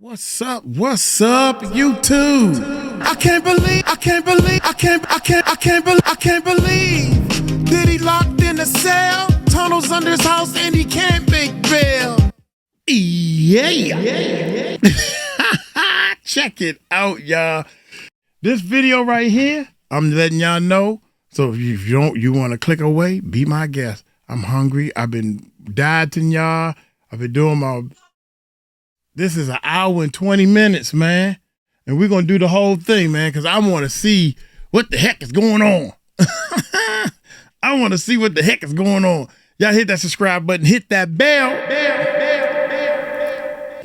What's up, YouTube? I can't believe Diddy locked in a cell, tunnels under his house, and he can't make bail. Yeah. Check it out, y'all. This video right here, I'm letting y'all know. So if you want to click away, be my guest. I'm hungry. I've been dieting, y'all. I've been doing my... This is an hour and 20 minutes, man. And we're going to do the whole thing, man, because I want to see what the heck is going on. I want to see what the heck is going on. Y'all hit that subscribe button. Hit that bell.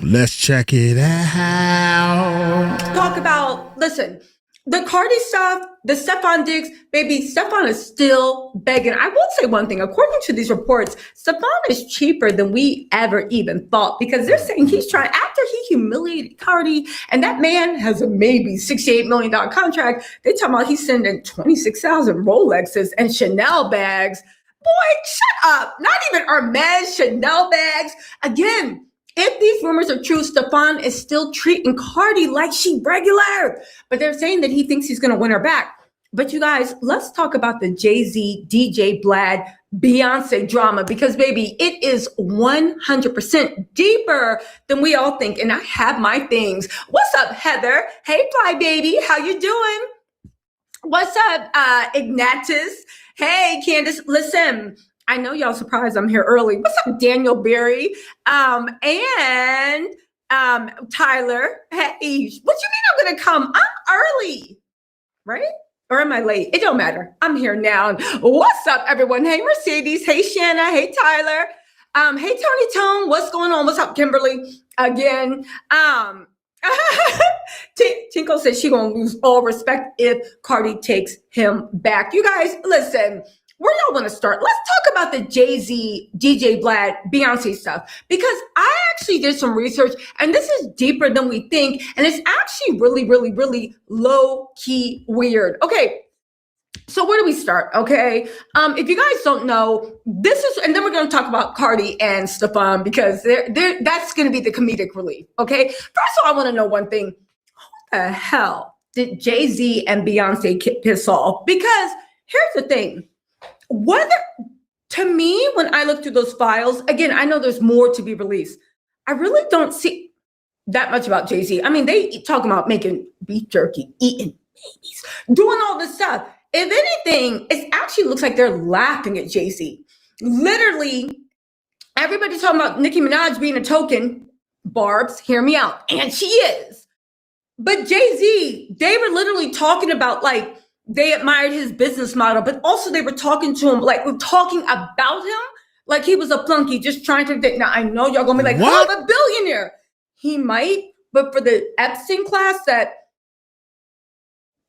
Let's check it out. Talk about, listen, the Cardi stuff, the Stefon digs, baby, Stefon is still begging. I will say one thing. According to these reports, Stefon is cheaper than we ever even thought, because they're saying he's trying, after he humiliated Cardi, and that man has a maybe $68 million contract, they talking about he's sending 26,000 Rolexes and Chanel bags. Boy, shut up. Not even Hermes, Chanel bags. Again, if these rumors are true, Stefon is still treating Cardi like she regular. But they're saying that he thinks he's going to win her back. But you guys, let's talk about the Jay-Z, DJ Vlad, Beyonce drama, because baby, it is 100% deeper than we all think. And I have my things. What's up, Heather? Hey, Fly Baby, how you doing? What's up, Ignatius? Hey, Candace, listen. I know y'all surprised I'm here early. What's up, Daniel Berry? And Tyler. Hey, what you mean I'm gonna come? I'm early, right? Or am I late? It don't matter. I'm here now. What's up, everyone? Hey, Mercedes. Hey, Shanna. Hey, Tyler. Hey, Tony Tone. What's going on? What's up, Kimberly? Again. Tinkle says she gonna lose all respect if Cardi takes him back. You guys, listen. Where y'all want to start? Let's talk about the Jay-Z, DJ Vlad, Beyonce stuff, because I actually did some research, and this is deeper than we think, and it's actually really, really, really low-key weird. Okay, so where do we start? Okay, if you guys don't know, this is, and then we're going to talk about Cardi and Stefan, because that's going to be the comedic relief. Okay, first of all, I want to know one thing: who the hell did Jay-Z and Beyonce piss off? Because here's the thing. Whether, to me, when I look through those files, again, I know there's more to be released. I really don't see that much about Jay-Z. I mean, they talking about making beef jerky, eating babies, doing all this stuff. If anything, it actually looks like they're laughing at Jay-Z. Literally, everybody's talking about Nicki Minaj being a token. Barbs, hear me out. And she is. But Jay-Z, they were literally talking about, like, they admired his business model, but also they were talking to him, like, we're talking about him like he was a flunky, just trying to think. Now, I know y'all gonna be like, what? Oh, the billionaire. He might, but for the Epstein class that,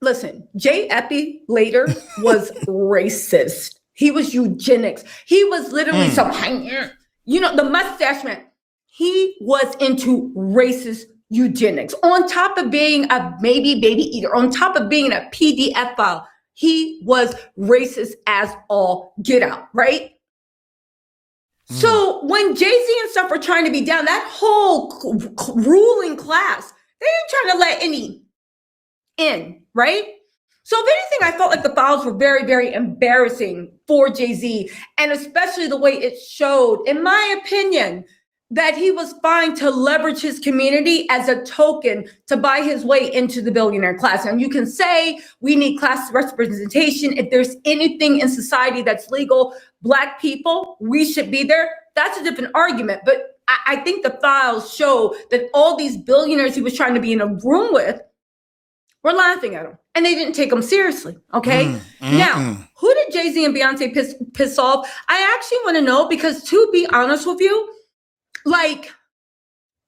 listen, Jay Epi later was racist. He was eugenics. He was literally the mustache man. He was into racist eugenics, on top of being a maybe baby eater, on top of being a PDF file. He was racist as all get out, right? So when Jay-Z and stuff were trying to be down, that whole ruling class, they ain't trying to let any in, right? So if anything, I felt like the files were very, very embarrassing for Jay-Z, and especially the way it showed, in my opinion, that he was fine to leverage his community as a token to buy his way into the billionaire class. And you can say we need class representation. If there's anything in society that's legal, Black people, we should be there. That's a different argument. But I think the files show that all these billionaires he was trying to be in a room with were laughing at him, and they didn't take him seriously. Okay. Now, who did Jay-Z and Beyonce piss off? I actually want to know, because to be honest with you, like,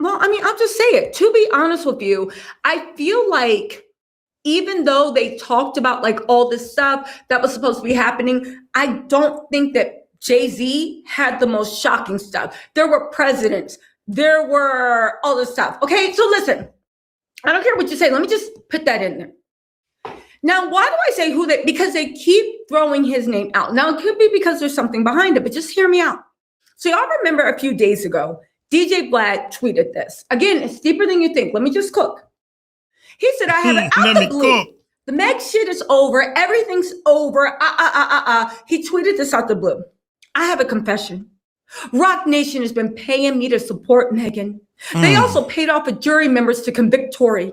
well, I mean, I'll just say it. To be honest with you, I feel like even though they talked about like all this stuff that was supposed to be happening, I don't think that Jay-Z had the most shocking stuff. There were presidents. There were all this stuff. Okay, so listen, I don't care what you say. Let me just put that in there. Now, why do I say who they? Because they keep throwing his name out. Now, it could be because there's something behind it, but just hear me out. So y'all remember a few days ago, DJ Vlad tweeted this. Again, it's deeper than you think. Let me just cook. He said, I have it out the blue. The Meg shit is over. Everything's over. He tweeted this out the blue. I have a confession. Rock Nation has been paying me to support Megan. They also paid off the jury members to convict Tory.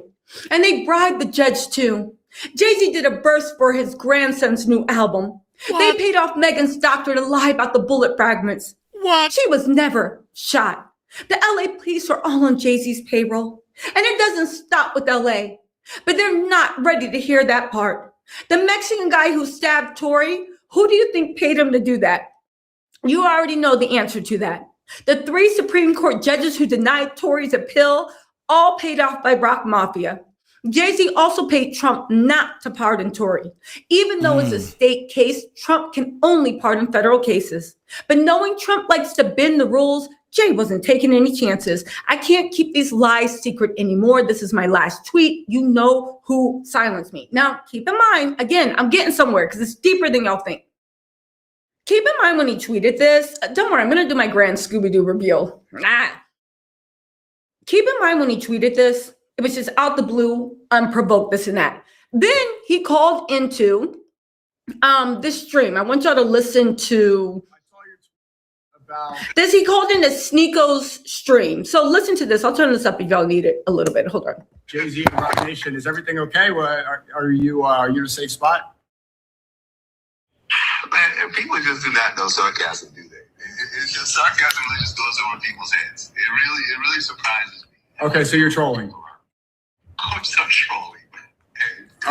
And they bribed the judge too. Jay-Z did a verse for his grandson's new album. What? They paid off Megan's doctor to lie about the bullet fragments. What? She was never shot. The LA police are all on Jay-Z's payroll. And it doesn't stop with LA. But they're not ready to hear that part. The Mexican guy who stabbed Tory, who do you think paid him to do that? You already know the answer to that. The 3 Supreme Court judges who denied Tory's appeal, all paid off by Rock Mafia. Jay-Z also paid Trump not to pardon Tory. Even though it's a state case, Trump can only pardon federal cases. But knowing Trump likes to bend the rules, Jay wasn't taking any chances. I can't keep these lies secret anymore. This is my last tweet. You know who silenced me. Now, keep in mind, again, I'm getting somewhere because it's deeper than y'all think. Keep in mind when he tweeted this, don't worry, I'm going to do my grand Scooby-Doo reveal. Keep in mind when he tweeted this, it was just out the blue, unprovoked, this and that. Then he called into this stream. I want y'all to listen to this. He called into Sneako's stream. So listen to this. I'll turn this up if y'all need it a little bit. Hold on. Jay-Z and Rock Nation, is everything okay? Are you in a safe spot? Man, people just do not know sarcasm, do they? It's just sarcasm really just goes over people's heads. It really surprises me. Okay, so you're trolling. I'm not trolling.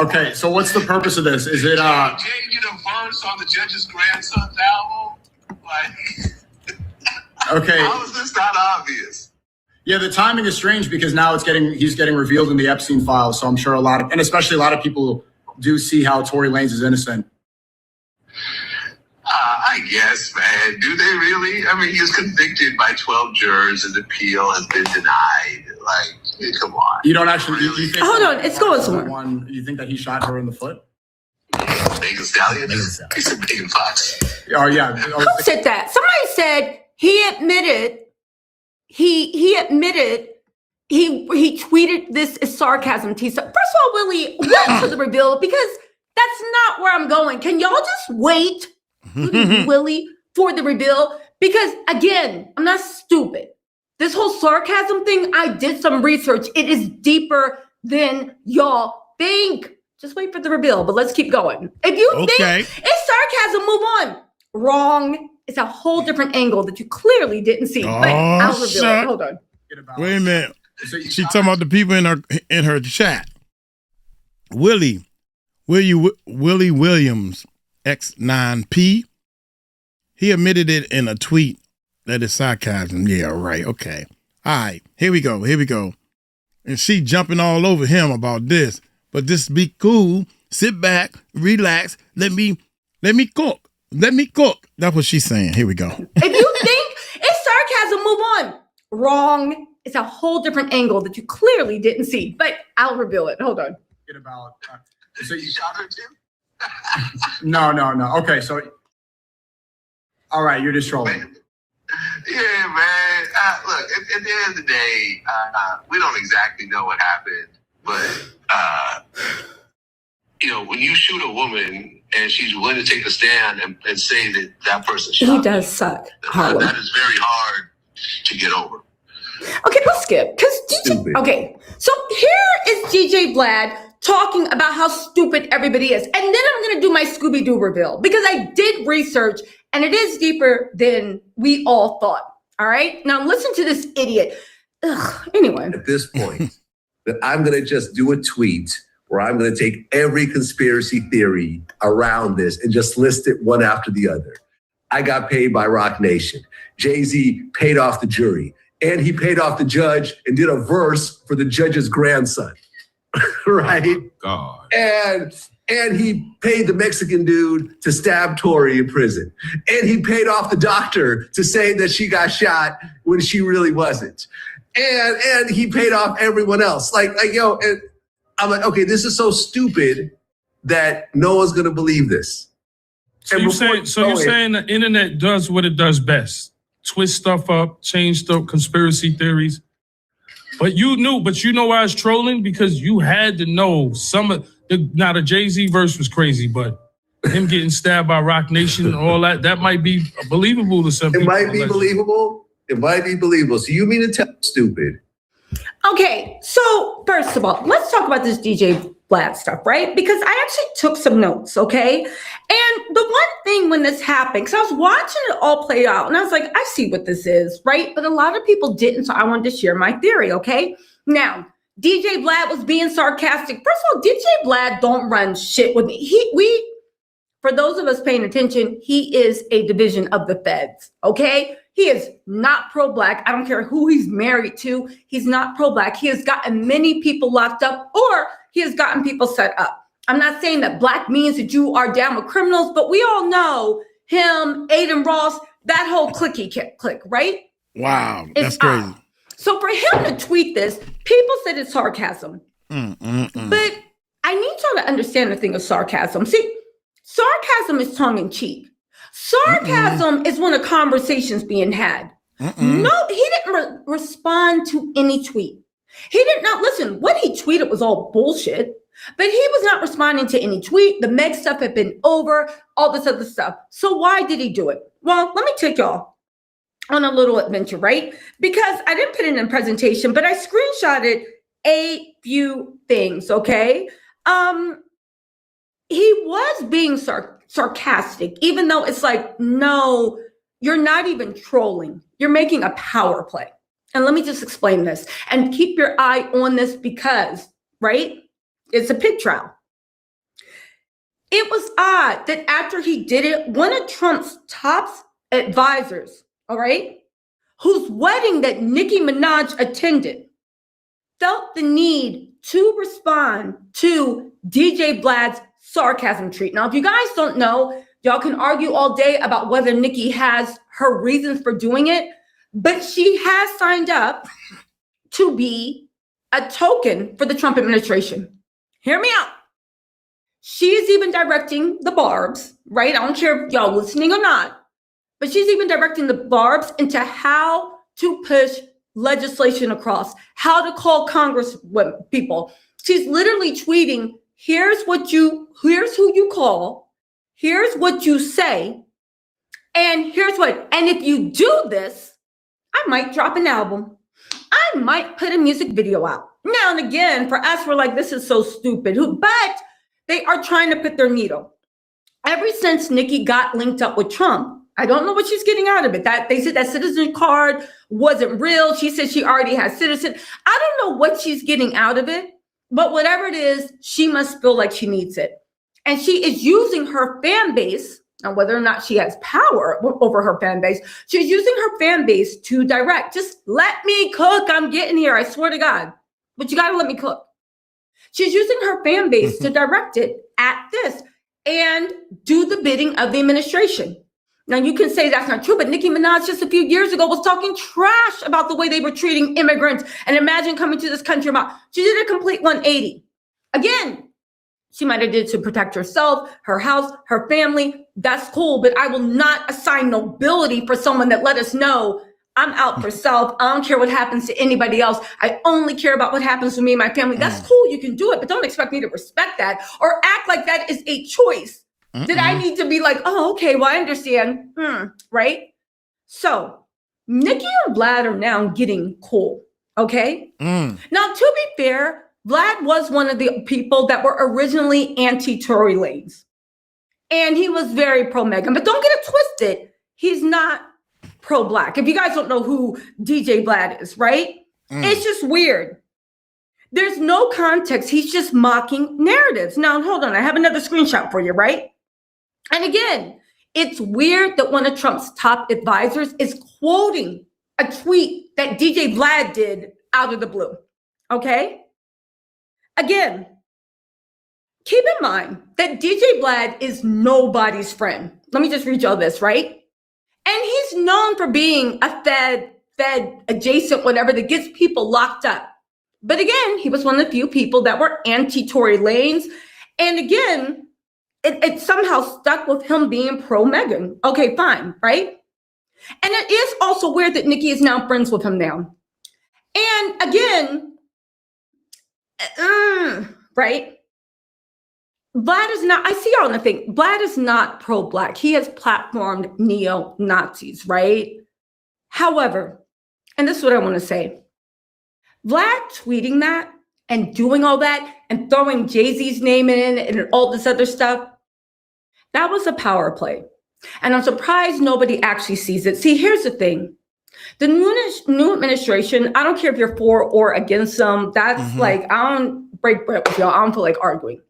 Okay, so what's the purpose of this? Is it Jay, you know, verse on the judge's grandson's album? Like, okay. How is this not obvious? Yeah, the timing is strange because now he's getting revealed in the Epstein files. So I'm sure especially a lot of people do see how Tory Lanez is innocent. I guess, man. Do they really? I mean, he was convicted by 12 jurors. His appeal has been denied. Like, come on. You don't actually. You think hold on, it's going somewhere. You think that he shot her in the foot? Megan Stallion? He said Megan Fox. Oh, yeah. Who said that? Somebody said he admitted he tweeted this as sarcasm. First of all, Willie, wait for the reveal because that's not where I'm going. Can y'all just wait, Willie, for the reveal? Because again, I'm not stupid. This whole sarcasm thing, I did some research. It is deeper than y'all think. Just wait for the reveal, but let's keep going. If you think it's sarcasm, move on. Wrong. It's a whole different angle that you clearly didn't see. But I'll reveal it. Hold on. Wait a minute. She talking about the people in her chat. Willie Williams, X9P. He admitted it in a tweet that is sarcasm. Yeah, right. Okay. All right. Here we go. And she jumping all over him about this. But just be cool. Sit back. Relax. Let me cook. That's what she's saying. Here we go. If you think it's sarcasm, move on. Wrong. It's a whole different angle that you clearly didn't see. But I'll reveal it. Hold on. So you shot her too? No. Okay, so all right, you're just trolling. Yeah, man. Look, at the end of the day, we don't exactly know what happened, but when you shoot a woman and she's willing to take a stand and say that person shot, he does suck. That is very hard to get over. Okay, let's skip because okay, so here is DJ Vlad talking about how stupid everybody is, and then I'm gonna do my Scooby-Doo reveal because I did research and it is deeper than we all thought. All right, now listen to this idiot. Anyway, at this point, that I'm gonna just do a tweet where I'm gonna take every conspiracy theory around this and just list it one after the other. I got paid by Rock Nation. Jay-Z paid off the jury. And he paid off the judge and did a verse for the judge's grandson, right? Oh God. And he paid the Mexican dude to stab Tory in prison. And he paid off the doctor to say that she got shot when she really wasn't. And he paid off everyone else. And I'm like, okay, this is so stupid that no one's gonna believe this. So you're saying the internet does what it does best. twist stuff up, change stuff, conspiracy theories. But you know why I was trolling? Because you had to know now the Jay-Z verse was crazy, but him getting stabbed by Rock Nation and all that might be believable to some people. It might be believable. It might be believable. So you mean to tell stupid? Okay, so first of all, let's talk about this DJ Vlad stuff, right? Because I actually took some notes, okay? And the one thing when this happened, because I was watching it all play out, and I was like, I see what this is, right? But a lot of people didn't, so I wanted to share my theory, okay? Now, DJ Vlad was being sarcastic. First of all, DJ Vlad don't run shit with me. For those of us paying attention, he is a division of the feds, okay? He is not pro-Black. I don't care who he's married to. He's not pro-Black. He has gotten many people locked up, or he has gotten people set up. I'm not saying that Black means that you are down with criminals, but we all know him, Aiden Ross, that whole click, right? Wow, that's crazy. So for him to tweet this, people said it's sarcasm. But I need y'all to understand the thing of sarcasm. See, sarcasm is tongue in cheek. Sarcasm is when a conversation's being had. No, he didn't respond to any tweet. He did not listen. What he tweeted was all bullshit, but he was not responding to any tweet. The Meg stuff had been over, all this other stuff. So why did he do it? Well, let me take y'all on a little adventure, right? Because I didn't put it in presentation, but I screenshotted a few things, okay? He was being sarcastic, even though it's like, no, you're not even trolling. You're making a power play. And let me just explain this and keep your eye on this because, right, it's a pig trial. It was odd that after he did it, one of Trump's top advisors, all right, whose wedding that Nicki Minaj attended, felt the need to respond to DJ Vlad's sarcasm tweet. Now, if you guys don't know, y'all can argue all day about whether Nicki has her reasons for doing it, but she has signed up to be a token for the Trump administration. Hear me out. She is even directing the barbs, right? I don't care if y'all listening or not, but she's even directing the barbs into how to push legislation across, how to call Congress people. She's literally tweeting, here's who you call, here's what you say, and here's what, and if you do this, I might drop an album. I might put a music video out. Now and again, for us, we're like, this is so stupid. But they are trying to put their needle. Ever since Nicki got linked up with Trump, I don't know what she's getting out of it. That they said that citizen card wasn't real. She said she already has citizen. I don't know what she's getting out of it, but whatever it is, she must feel like she needs it. And she is using her fan base. Now, whether or not she has power over her fan base, she's using her fan base to direct. Just let me cook. I'm getting here. I swear to God. But you got to let me cook. She's using her fan base to direct it at this and do the bidding of the administration. Now, you can say that's not true, but Nicki Minaj just a few years ago was talking trash about the way they were treating immigrants. And imagine coming to this country she did a complete 180. Again, she might have did to protect herself, her house, her family. That's cool, but I will not assign nobility for someone that let us know I'm out for self. I don't care what happens to anybody else. I only care about what happens to me and my family. That's cool. You can do it, but don't expect me to respect that or act like that is a choice that I need to be like, oh, okay, well, I understand. Right? So Nicki and Vlad are now getting cool. Okay? Now, to be fair, Vlad was one of the people that were originally anti-Tory Lanez. And he was very pro-Meghan. But don't get it twisted. He's not pro-Black. If you guys don't know who DJ Vlad is, right? It's just weird. There's no context. He's just mocking narratives. Now, hold on. I have another screenshot for you, right? And again, it's weird that one of Trump's top advisors is quoting a tweet that DJ Vlad did out of the blue. Okay? Again, keep in mind that DJ Vlad is nobody's friend. Let me just read y'all this, right? And he's known for being a Fed adjacent, whatever, that gets people locked up. But again, he was one of the few people that were anti-Tory Lanez. And again, it somehow stuck with him being pro-Meghan. Okay, fine, right? And it is also weird that Nicki is now friends with him now. And again, right? Vlad is not, I see y'all in the thing. Vlad is not pro-Black. He has platformed neo-Nazis, right? However, and this is what I want to say. Vlad tweeting that and doing all that and throwing Jay-Z's name in and all this other stuff, that was a power play. And I'm surprised nobody actually sees it. See, here's the thing. The new administration, I don't care if you're for or against them. That's like, I don't break bread with y'all. I don't feel like arguing.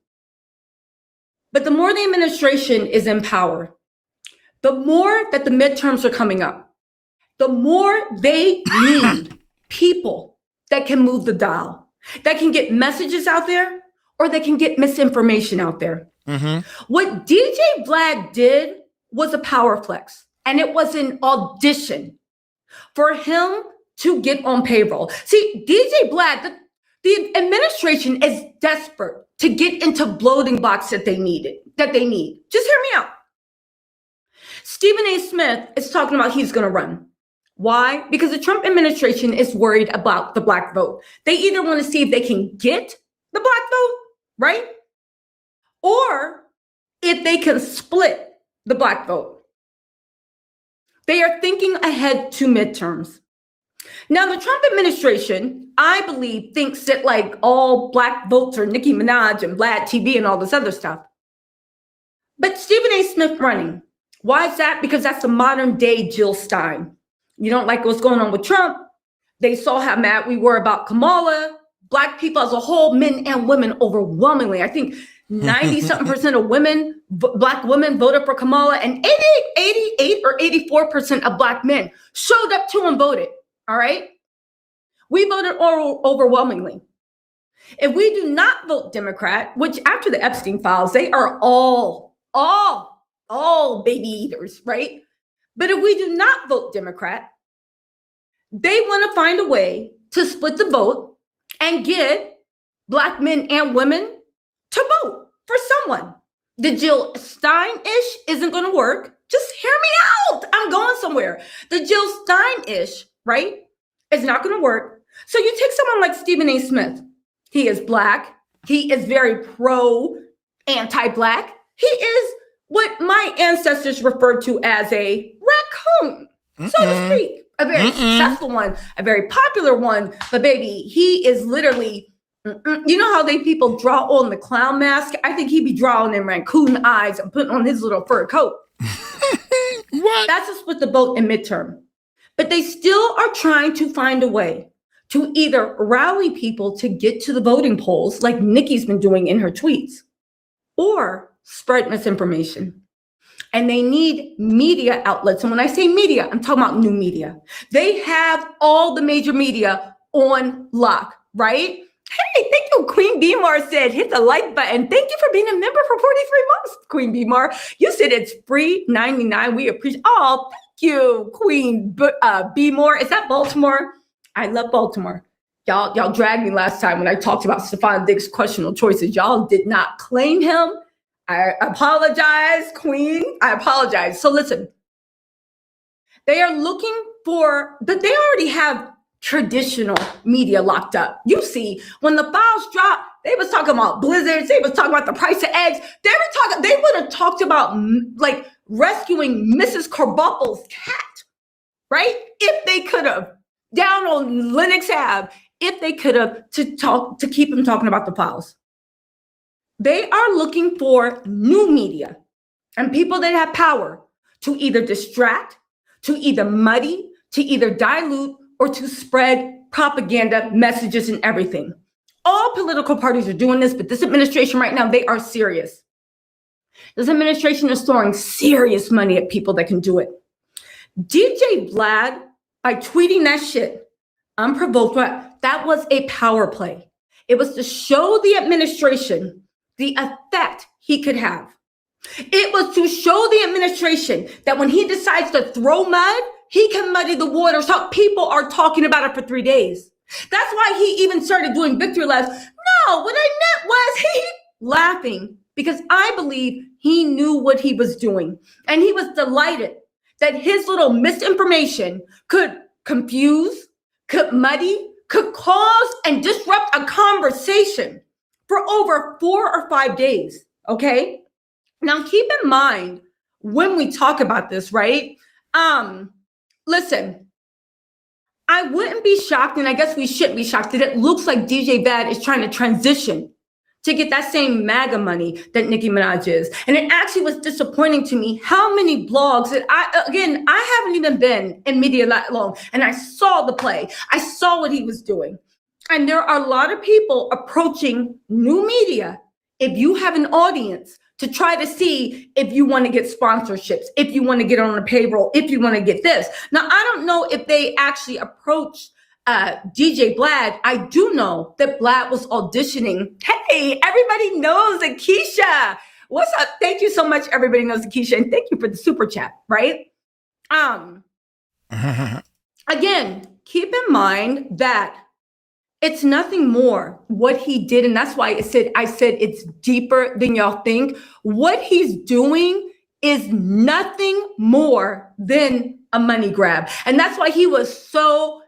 But the more the administration is in power, the more that the midterms are coming up, the more they need people that can move the dial, that can get messages out there, or they can get misinformation out there. What DJ Vlad did was a power flex, and it was an audition for him to get on payroll. See, DJ Vlad, the administration is desperate to get into bloating blocks that they need. Just hear me out. Stephen A. Smith is talking about he's going to run. Why? Because the Trump administration is worried about the Black vote. They either want to see if they can get the Black vote, right? Or if they can split the Black vote. They are thinking ahead to midterms. Now, the Trump administration, I believe, thinks that like all Black votes are Nicki Minaj and Vlad TV and all this other stuff. But Stephen A. Smith running. Why is that? Because that's the modern day Jill Stein. You don't like what's going on with Trump. They saw how mad we were about Kamala. Black people as a whole, men and women overwhelmingly. I think 90-something% of women, Black women voted for Kamala, and 88 or 84% of Black men showed up to and voted. All right? We voted overwhelmingly. If we do not vote Democrat, which after the Epstein files, they are all baby eaters, right? But if we do not vote Democrat, they want to find a way to split the vote and get Black men and women to vote for someone. The Jill Stein-ish isn't going to work. Just hear me out. I'm going somewhere. The Jill Stein-ish, right, is not going to work. So you take someone like Stephen A. Smith. He is Black. He is very anti-Black. He is what my ancestors referred to as a raccoon, so to speak. A very successful one, a very popular one. But baby, he is literally, you know how people draw on the clown mask? I think he'd be drawing in raccoon eyes and putting on his little fur coat. What? That's a split the vote in midterm. But they still are trying to find a way to either rally people to get to the voting polls, like Nicki's been doing in her tweets, or spread misinformation. And they need media outlets. And when I say media, I'm talking about new media. They have all the major media on lock, right? Hey, thank you. Queen Bmar said, hit the like button. Thank you for being a member for 43 months, Queen Bmar. You said it's free, $99. We appreciate. Oh, thank you, Queen Bmar. Is that Baltimore? I love Baltimore. Y'all dragged me last time when I talked about Stefon Diggs' questionable choices. Y'all did not claim him. I apologize, Queen. I apologize. So listen, they are looking for, but they already have traditional media locked up. You see, when the files dropped, they was talking about blizzards. They was talking about the price of eggs. They would have talked about like rescuing Mrs. Carbuckle's cat, right? If they could have, down on Lenox Ave, if they could have, to keep them talking about the files. They are looking for new media and people that have power to either distract, to either muddy, to either dilute, or to spread propaganda messages and everything. All political parties are doing this, but this administration right now, they are serious. This administration is throwing serious money at people that can do it. DJ Vlad, by tweeting that shit, unprovoked, that was a power play. It was to show the administration the effect he could have. It was to show the administration that when he decides to throw mud, he can muddy the water. So people are talking about it for 3 days. That's why he even started doing victory laps. No, what I meant was he laughing because I believe he knew what he was doing. And he was delighted that his little misinformation could confuse, could muddy, could cause and disrupt a conversation for over 4 or 5 days, okay? Now, keep in mind when we talk about this, right? Listen, I wouldn't be shocked, and I guess we shouldn't be shocked, that it looks like DJ Vlad is trying to transition to get that same MAGA money that Nicki Minaj is. And it actually was disappointing to me how many blogs that I haven't even been in media that long, and I saw the play. I saw what he was doing. And there are a lot of people approaching new media, if you have an audience, to try to see if you want to get sponsorships, if you want to get on a payroll, if you want to get this. Now, I don't know if they actually approached DJ Vlad. I do know that Vlad was auditioning. Hey, everybody knows Akeisha. What's up? Thank you so much. Everybody knows Akeisha. And thank you for the super chat, right? Again, keep in mind that it's nothing more what he did. And that's why I said it's deeper than y'all think. What he's doing is nothing more than a money grab. And that's why he was so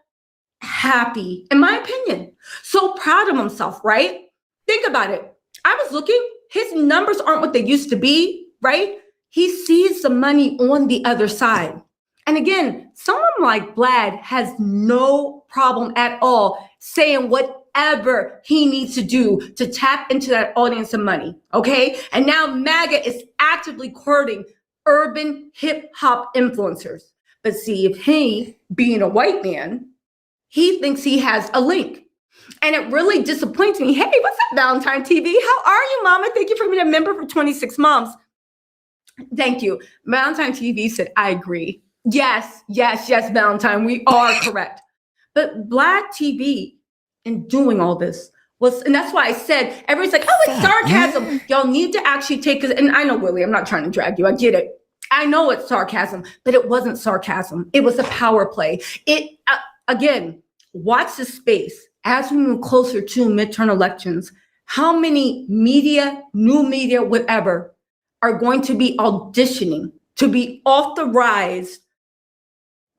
happy, in my opinion, so proud of himself, right? Think about it. I was looking, his numbers aren't what they used to be, right? He sees the money on the other side. And again, someone like Vlad has no problem at all saying whatever he needs to do to tap into that audience of money, okay? And now MAGA is actively courting urban hip hop influencers. But see, if he, being a white man, he thinks he has a link. And it really disappoints me. Hey, what's up, Valentine TV? How are you, Mama? Thank you for being a member for 26 months. Thank you. Valentine TV said, I agree. Yes, Valentine, we are correct. But Black TV, in doing all this, was, and that's why I said, everybody's like, oh, it's sarcasm. Y'all need to actually take it. And I know, Willie, I'm not trying to drag you. I get it. I know it's sarcasm, but it wasn't sarcasm. It was a power play. Again, watch the space as we move closer to midterm elections. How many media, new media, whatever, are going to be auditioning to be authorized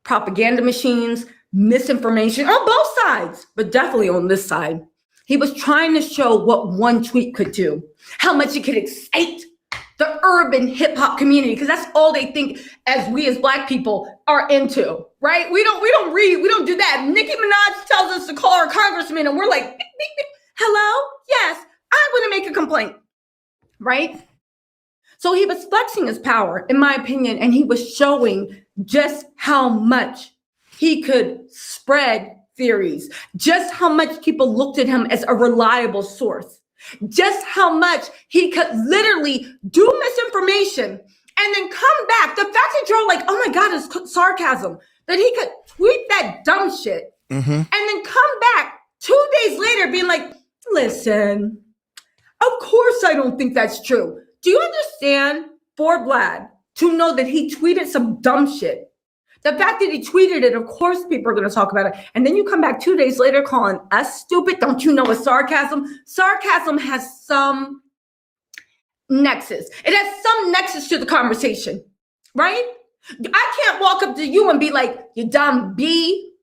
propaganda machines, misinformation on both sides, but definitely on this side. He was trying to show what one tweet could do, how much it could excite the urban hip hop community, because that's all they think as we as Black people are into, right? We don't read, we don't do that. Nicki Minaj tells us to call our congressman and we're like, beep, beep, beep. Hello? Yes, I want to make a complaint, right? So he was flexing his power, in my opinion, and he was showing just how much he could spread theories, just how much people looked at him as a reliable source, just how much he could literally do misinformation and then come back. The fact that you're like, oh my God, it's sarcasm, that he could tweet that dumb shit and then come back 2 days later being like, listen, of course I don't think that's true. Do you understand for Vlad to know that he tweeted some dumb shit? The fact that he tweeted it, of course people are going to talk about it. And then you come back 2 days later calling us stupid. Don't you know it's sarcasm? Sarcasm has some nexus. It has some nexus to the conversation, right? I can't walk up to you and be like, you dumb B.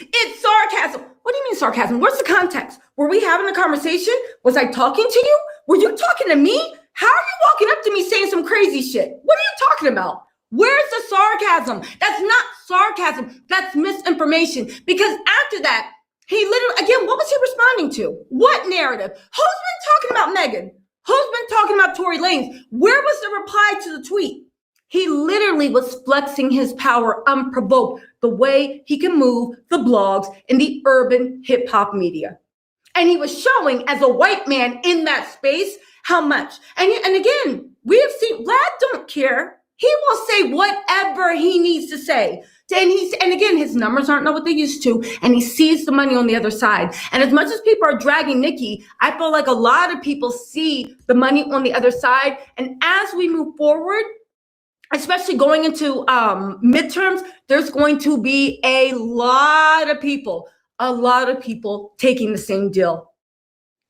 It's sarcasm. What do you mean sarcasm? Where's the context? Were we having a conversation? Was I talking to you? Were you talking to me? How are you walking up to me saying some crazy shit? What are you talking about? Where's the sarcasm? That's not sarcasm. That's misinformation. Because after that, he literally, again, what was he responding to? What narrative? Who's been talking about Megan? Who's been talking about Tory Lanez? Where was the reply to the tweet? He literally was flexing his power unprovoked, the way he can move the blogs in the urban hip hop media. And he was showing as a white man in that space how much. And again, we have seen Vlad don't care. He will say whatever he needs to say. And again, his numbers aren't what they used to, and he sees the money on the other side. And as much as people are dragging Nicki, I feel like a lot of people see the money on the other side. And as we move forward, especially going into midterms, there's going to be a lot of people taking the same deal.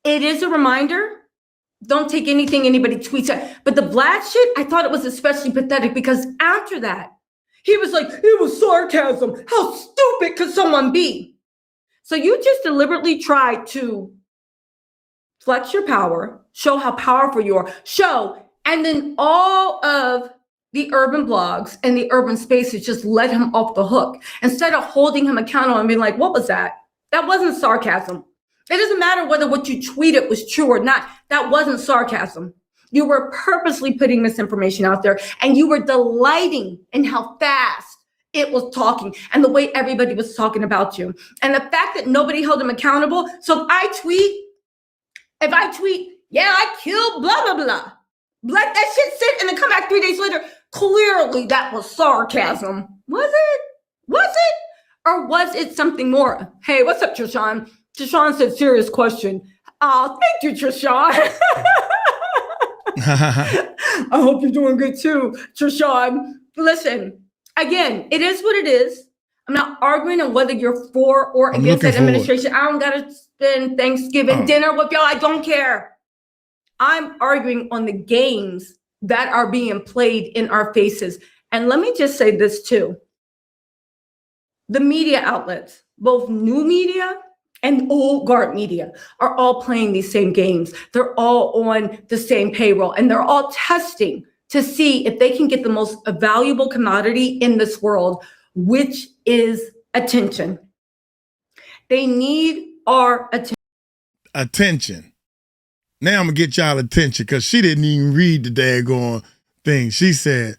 It is a reminder. Don't take anything anybody tweets at. But the Vlad shit, I thought it was especially pathetic because after that, He was like, it was sarcasm. How stupid could someone be? So you just deliberately tried to flex your power, show how powerful you are, and then all of the urban blogs and the urban spaces just let him off the hook instead of holding him accountable and being like, what was that? That wasn't sarcasm. It doesn't matter whether what you tweeted was true or not. That wasn't sarcasm. You were purposely putting misinformation out there, and you were delighting in how fast it was talking and the way everybody was talking about you. And the fact that nobody held him accountable. So if I tweet, yeah, I killed blah, blah, blah. Let that shit sit and then come back 3 days later. Clearly that was sarcasm. Was it? Or was it something more? Hey, what's up, Trishawn? Trishawn said, serious question. Oh, thank you, Trishawn. I hope you're doing good too, Trishawn. Listen, again, it is what it is. I'm not arguing on whether you're for or against that administration. I don't got to spend Thanksgiving dinner with y'all. I don't care. I'm arguing on the games that are being played in our faces. And let me just say this too. The media outlets, both new media and old guard media, are all playing these same games. They're all on the same payroll, and they're all testing to see if they can get the most valuable commodity in this world, which is attention. They need our attention. Now I'm going to get y'all attention because she didn't even read the daggone thing. She said,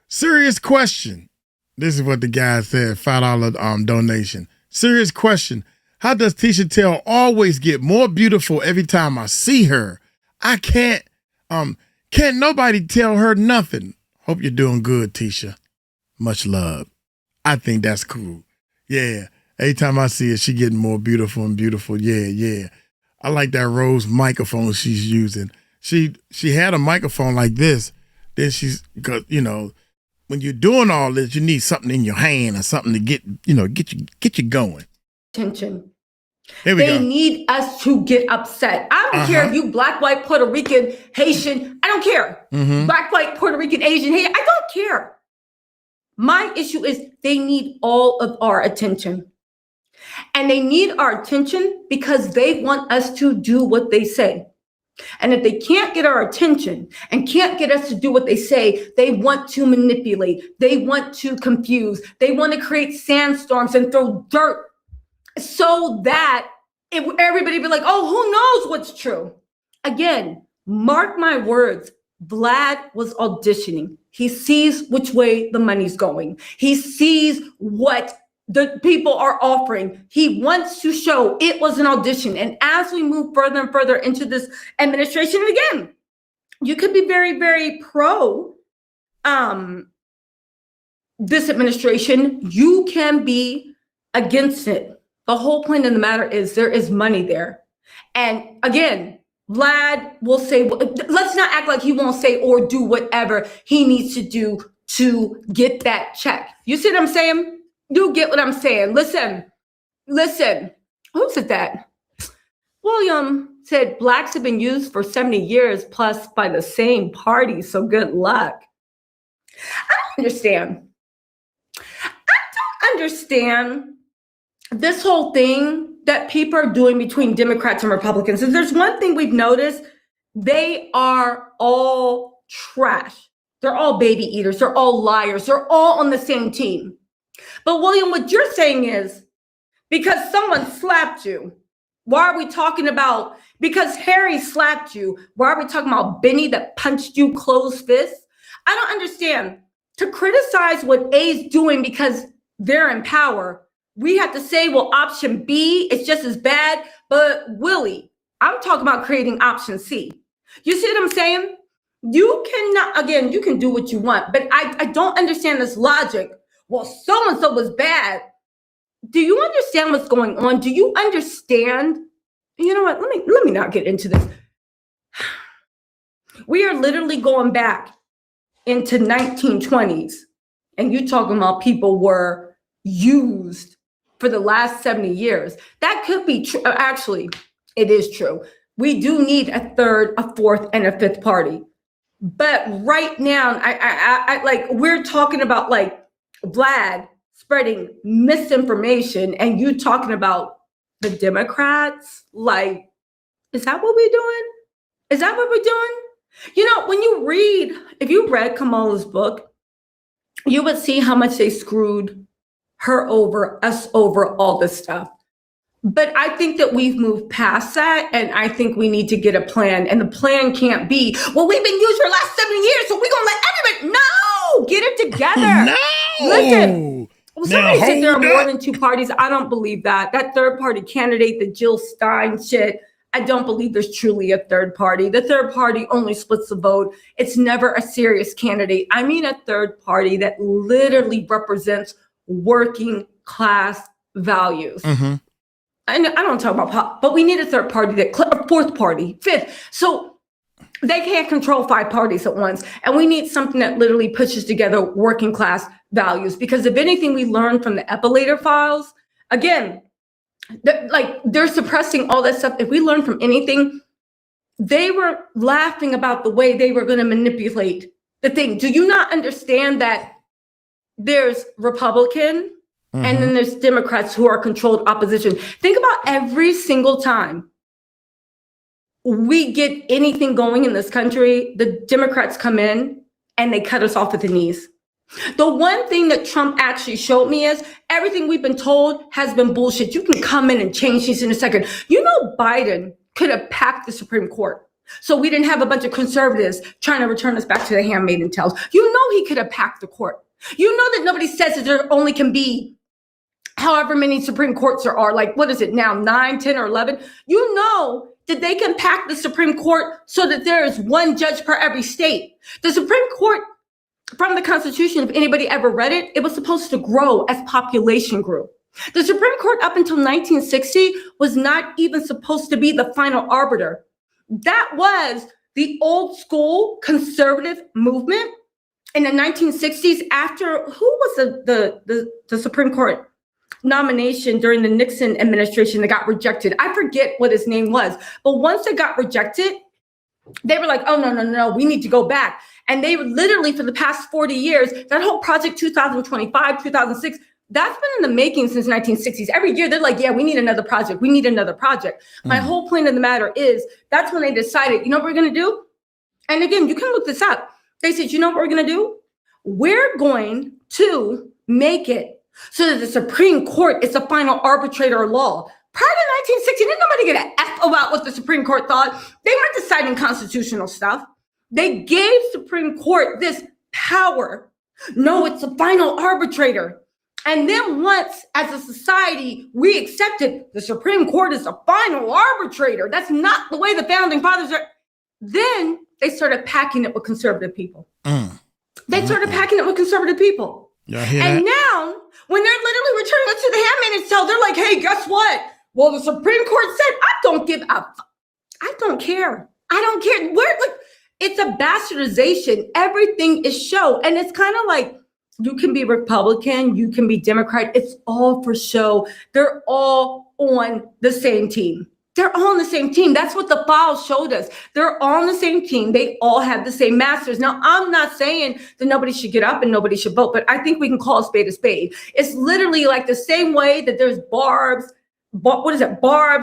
serious question. This is what the guy said, $5 donation. Serious question. How does Tisha Tell always get more beautiful every time I see her? I can't nobody tell her nothing. Hope you're doing good, Tisha. Much love. I think that's cool. Yeah. Every time I see her, she getting more beautiful and beautiful. Yeah. I like that Rose microphone she's using. She had a microphone like this. Then she's got, when you're doing all this, you need something in your hand or something to get you going. attention. Here we They go. need us to get upset. I don't care if you black, white, Puerto Rican, Haitian. I don't care. Black, white, Puerto Rican, Asian, Haitian. I don't care. My issue is they need all of our attention. And they need our attention because they want us to do what they say. And if they can't get our attention and can't get us to do what they say, they want to manipulate. They want to confuse. They want to create sandstorms and throw dirt so that everybody be like, oh, who knows what's true? Again, mark my words. Vlad was auditioning. He sees which way the money's going. He sees what the people are offering. He wants to show it was an audition. And as we move further and further into this administration, and again, you could be very, very pro this administration. You can be against it. The whole point of the matter is there is money there. And again, Vlad will say, let's not act like he won't say or do whatever he needs to do to get that check. You see what I'm saying? You get what I'm saying. Listen. Who said that? William said blacks have been used for 70 years plus by the same party. So good luck. I don't understand this whole thing that people are doing between Democrats and Republicans. If there's one thing we've noticed, they are all trash. They're all baby eaters. They're all liars. They're all on the same team. But William, what you're saying is because someone slapped you, why are we talking about, because Harry slapped you, why are we talking about Benny that punched you closed fists? I don't understand. To criticize what A's doing because they're in power, we have to say, well, option B is just as bad. But Willie, I'm talking about creating option C. You see what I'm saying? You cannot, again, you can do what you want, but I don't understand this logic. Well, so-and-so was bad. Do you understand what's going on? Do you understand? You know what? Let me not get into this. We are literally going back into 1920s, and you talking about people were used for the last 70 years. That could be true. Actually, it is true. We do need a third, a fourth, and a fifth party. But right now, I like, we're talking about like Vlad spreading misinformation and you talking about the Democrats, like, is that what we're doing? Is that what we're doing? You know, when you read, if you read Kamala's book, you would see how much they screwed her over, us over, all this stuff. But I think that we've moved past that, and I think we need to get a plan. And the plan can't be, well, we've been used for the last 7 years, so we're going to let everybody, no, get it together. No. Listen, well, somebody Now, said there are hold more up. than two parties. I don't believe that. That third party candidate, the Jill Stein shit, I don't believe there's truly a third party. The third party only splits the vote. It's never a serious candidate. I mean a third party that literally represents working class values. Mm-hmm. And I don't talk about pop, but we need a third party, a fourth party, fifth. So they can't control 5 parties at once. And we need something that literally pushes together working class values. Because if anything we learned from the Epilator files, again, they're suppressing all that stuff. If we learn from anything, they were laughing about the way they were going to manipulate the thing. Do you not understand that there's Republican and then there's Democrats who are controlled opposition? Think about every single time we get anything going in this country, the Democrats come in and they cut us off at the knees. The one thing that Trump actually showed me is everything we've been told has been bullshit. You can come in and change things in a second. You know, Biden could have packed the Supreme Court, so we didn't have a bunch of conservatives trying to return us back to the handmaiden tales. You know, he could have packed the court. You know that nobody says that there only can be however many Supreme Courts there are, like, what is it now, 9, 10, or 11? You know that they can pack the Supreme Court so that there is one judge per every state. The Supreme Court, from the Constitution, if anybody ever read it, it was supposed to grow as population grew. The Supreme Court up until 1960 was not even supposed to be the final arbiter. That was the old school conservative movement in the 1960s after, who was the Supreme Court nomination during the Nixon administration that got rejected? I forget what his name was, but once it got rejected, they were like, oh, no, we need to go back. And they literally, for the past 40 years, that whole project 2025, 2006, that's been in the making since 1960s. Every year, they're like, yeah, we need another project. We need another project. My whole point of the matter is that's when they decided, you know what we're going to do? And again, you can look this up. They said, you know what we're going to do? We're going to make it so that the Supreme Court is the final arbitrator of law. Prior to 1960, didn't nobody get an F about what the Supreme Court thought. They weren't deciding constitutional stuff. They gave Supreme Court this power. No, it's the final arbitrator. And then once, as a society, we accepted the Supreme Court is the final arbitrator. That's not the way the founding fathers are. Then they started packing it with conservative people. They started packing it with conservative people. Y'all hear And that? now, when they're literally returning us to the handmaid's tale, they're like, hey, guess what? Well, the Supreme Court said, I don't give up. I don't care. I don't care. It's a bastardization. Everything is show. And it's kind of like, you can be Republican, you can be Democrat. It's all for show. They're all on the same team. They're all on the same team. That's what the files showed us. They're all on the same team. They all have the same masters. Now, I'm not saying that nobody should get up and nobody should vote, but I think we can call a spade a spade. It's literally like the same way that there's Barbs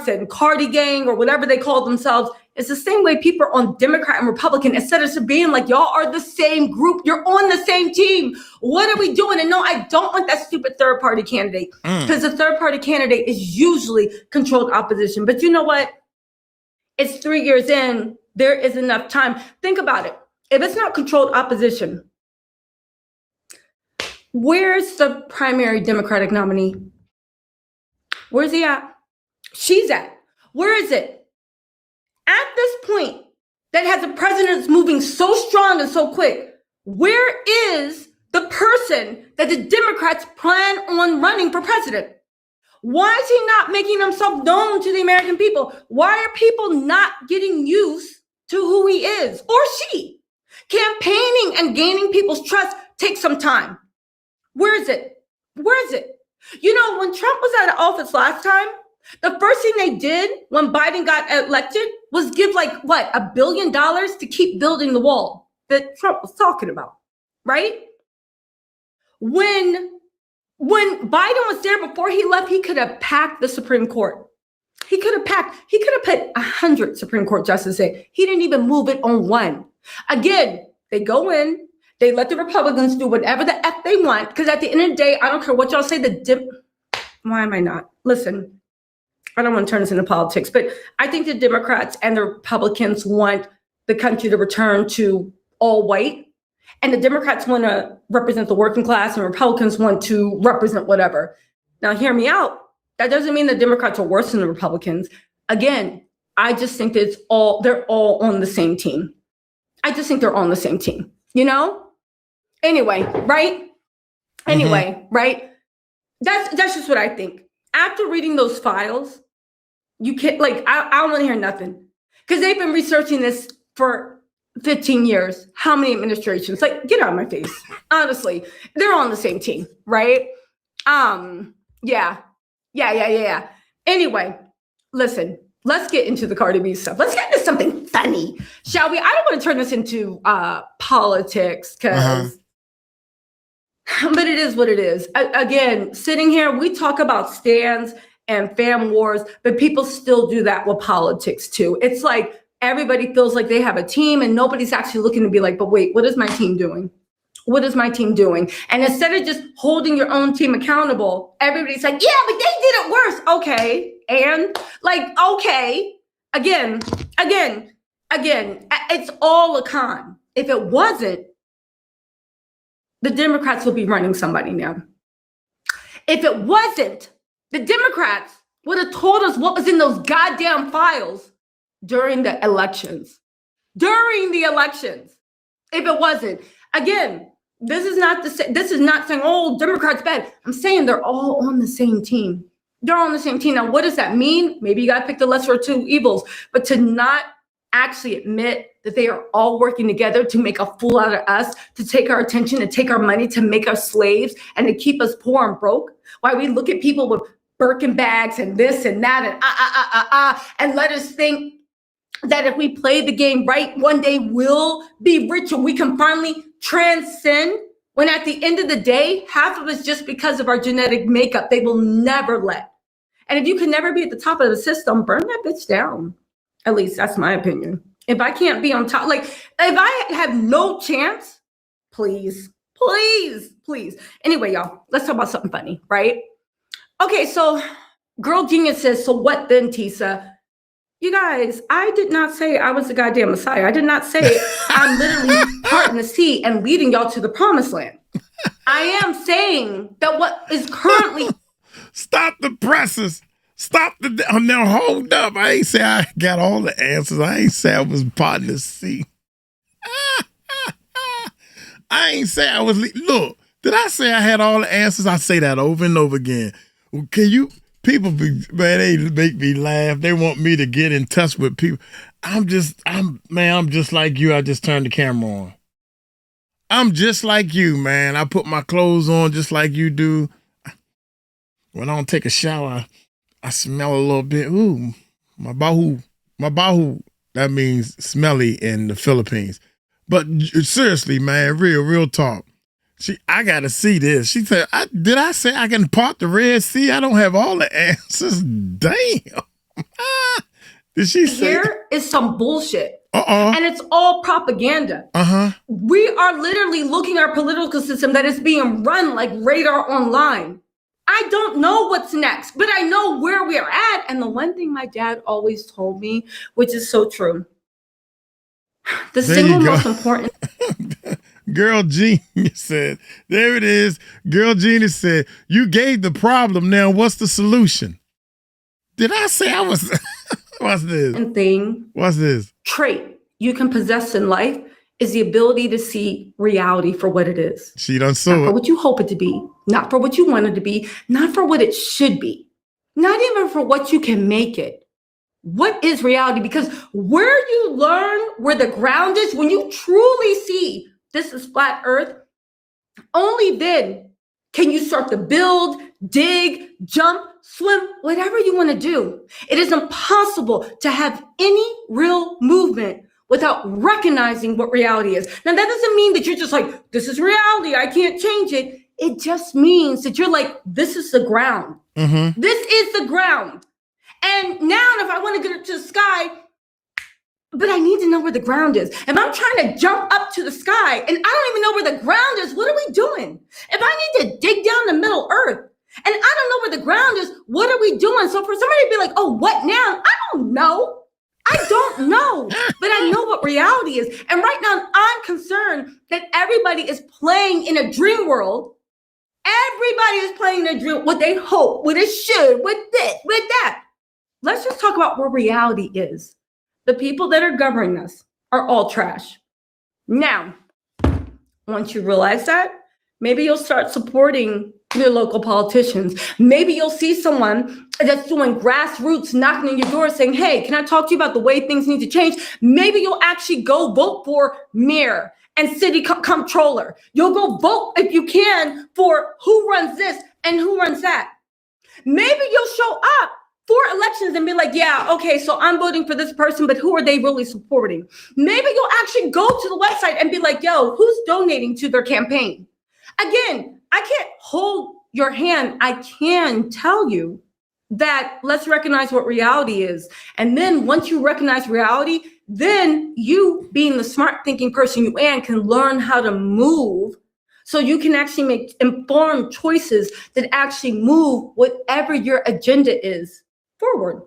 and Cardi Gang or whatever they call themselves. It's the same way people are on Democrat and Republican. Instead of being like, y'all are the same group. You're on the same team. What are we doing? And no, I don't want that stupid third party candidate because the third party candidate is usually controlled opposition. But you know what? It's 3 years in. There is enough time. Think about it. If it's not controlled opposition, where's the primary Democratic nominee? Where's he at? She's at. Where is it? At this point that has a president that's moving so strong and so quick, where is the person that the Democrats plan on running for president? Why is he not making himself known to the American people? Why are people not getting used to who he is or she? Campaigning and gaining people's trust takes some time. Where is it? Where is it? You know, when Trump was out of office last time, the first thing they did when Biden got elected was give $1 billion to keep building the wall that Trump was talking about, right? When Biden was there before he left, he could have packed the Supreme Court. He could have put 100 Supreme Court justices in. He didn't even move it on one. Again, they go in, they let the Republicans do whatever the F they want, because at the end of the day, I don't care what y'all say, why am I not? Listen, I don't want to turn this into politics, but I think the Democrats and the Republicans want the country to return to all white, and the Democrats want to represent the working class, and Republicans want to represent whatever. Now, hear me out. That doesn't mean the Democrats are worse than the Republicans. Again, I just think that they're all on the same team. I just think they're on the same team, you know? Anyway, right? Right? That's just what I think. After reading those files, you can't, like, I don't want to hear nothing. Because they've been researching this for 15 years. How many administrations? Like, get out of my face. Honestly, they're on the same team, right? Yeah. Anyway, listen, let's get into the Cardi B stuff. Let's get into something funny, shall we? I don't want to turn this into politics, but it is what it is. Again, sitting here, we talk about stands and fam wars, but people still do that with politics too. It's like everybody feels like they have a team and nobody's actually looking to be like, but wait, what is my team doing? What is my team doing? And instead of just holding your own team accountable, everybody's like, yeah, but they did it worse. Okay. And like, okay, again, it's all a con. If it wasn't, the Democrats will be running somebody now. If it wasn't, the Democrats would have told us what was in those goddamn files during the elections. If it wasn't, again, this is not saying, oh, Democrats bad. I'm saying they're all on the same team. They're on the same team. Now, what does that mean? Maybe you got to pick the lesser of two evils, but to not actually admit that they are all working together to make a fool out of us, to take our attention, to take our money, to make us slaves, and to keep us poor and broke. Why we look at people with Birkin bags and this and that and let us think that if we play the game right, one day we'll be rich and we can finally transcend, when at the end of the day, half of it's just because of our genetic makeup. They will never let. And if you can never be at the top of the system, burn that bitch down. At least that's my opinion. If I can't be on top, like if I have no chance, please. Anyway, y'all, let's talk about something funny, right? Okay, so Girl Genius says, so what then, Tisa? You guys, I did not say I was the goddamn Messiah. I did not say I'm literally parting the sea and leading y'all to the promised land. I am saying that what is currently... Stop the presses. Stop the... now, hold up. I ain't say I got all the answers. I ain't say I was parting the sea. I ain't say I was... Look, did I say I had all the answers? I say that over and over again. Can you... People be, man, they make me laugh. They want me to get in touch with people. I'm just like you. I just turned the camera on. I'm just like you, man. I put my clothes on just like you do. When I don't take a shower, I smell a little bit. Ooh, my bahu. That means smelly in the Philippines. But seriously, man, real talk. I got to see this. She said, did I say I can part the Red Sea? I don't have all the answers. Damn. Did she say? Here is some bullshit. Uh-uh. And it's all propaganda. Uh-huh. We are literally looking at our political system that is being run like radar online. I don't know what's next, but I know where we are at. And the one thing my dad always told me, which is so true, the single most important... Girl Genius said, there it is. Girl Genius said, you gave the problem. Now, what's the solution? Did I say I was... What's this? What's this? Trait you can possess in life is the ability to see reality for what it is. She done saw it. Not for what you hope it to be, not for what you want it to be, not for what it should be, not even for what you can make it. What is reality? Because where you learn where the ground is, when you truly see this is flat earth, only then can you start to build, dig, jump, swim, whatever you want to do. It is impossible to have any real movement without recognizing what reality is. Now, that doesn't mean that you're just like, this is reality, I can't change it. It just means that you're like, this is the ground. Mm-hmm. This is the ground. And now if I want to get up to the sky, but I need to know where the ground is. If I'm trying to jump up to the sky and I don't even know where the ground is, what are we doing? If I need to dig down the middle earth and I don't know where the ground is, what are we doing? So for somebody to be like, oh, what now? I don't know. I don't know, but I know what reality is. And right now I'm concerned that everybody is playing in a dream world. Everybody is playing in a dream, what they hope, what it should, with this, with that. Let's just talk about where reality is. The people that are governing us are all trash. Now, once you realize that, maybe you'll start supporting your local politicians. Maybe you'll see someone that's doing grassroots, knocking on your door saying, hey, can I talk to you about the way things need to change? Maybe you'll actually go vote for mayor and city comptroller. You'll go vote, if you can, for who runs this and who runs that. Maybe you'll show up for elections and be like, yeah, okay, so I'm voting for this person, but who are they really supporting? Maybe you'll actually go to the website and be like, yo, who's donating to their campaign? Again, I can't hold your hand. I can tell you that let's recognize what reality is. And then once you recognize reality, then you, being the smart thinking person you are, can learn how to move so you can actually make informed choices that actually move whatever your agenda is forward.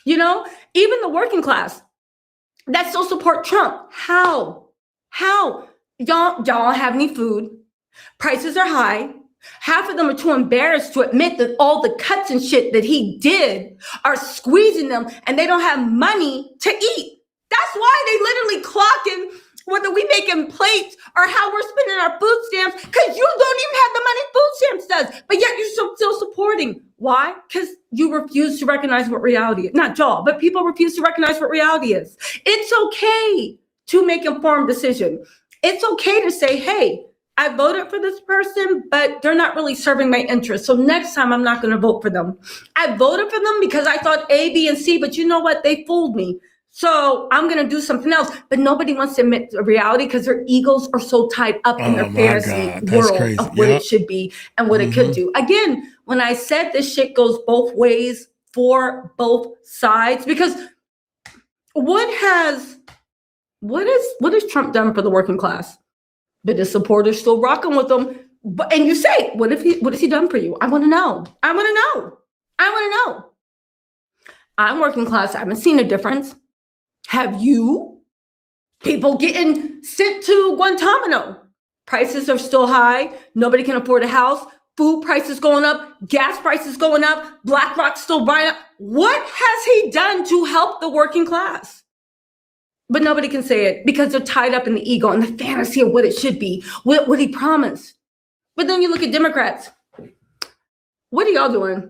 You know, even the working class that still support Trump. How? Y'all don't have any food. Prices are high. Half of them are too embarrassed to admit that all the cuts and shit that he did are squeezing them and they don't have money to eat. That's why they literally clocking whether we making plates or how we're spending our food stamps, because you don't even have the money food stamps does, but yet you're still supporting. Why? Because you refuse to recognize what reality is. Not y'all, but people refuse to recognize what reality is. It's okay to make informed decision. It's okay to say, hey, I voted for this person, but they're not really serving my interests. So next time I'm not going to vote for them. I voted for them because I thought A, B, and C, but you know what? They fooled me. So I'm going to do something else. But nobody wants to admit the reality because their egos are so tied up in their fantasy world of what it should be and what it could do. Again, when I said this shit goes both ways for both sides, because what has Trump done for the working class? But his supporters still rocking with him. And you say, what has he done for you? I want to know. I'm working class. I haven't seen a difference. Have you? People getting sent to Guantanamo. Prices are still high. Nobody can afford a house. Food prices going up. Gas prices going up. BlackRock still buying up. What has he done to help the working class? But nobody can say it because they're tied up in the ego and the fantasy of what it should be, what he promised. But then you look at Democrats. What are y'all doing?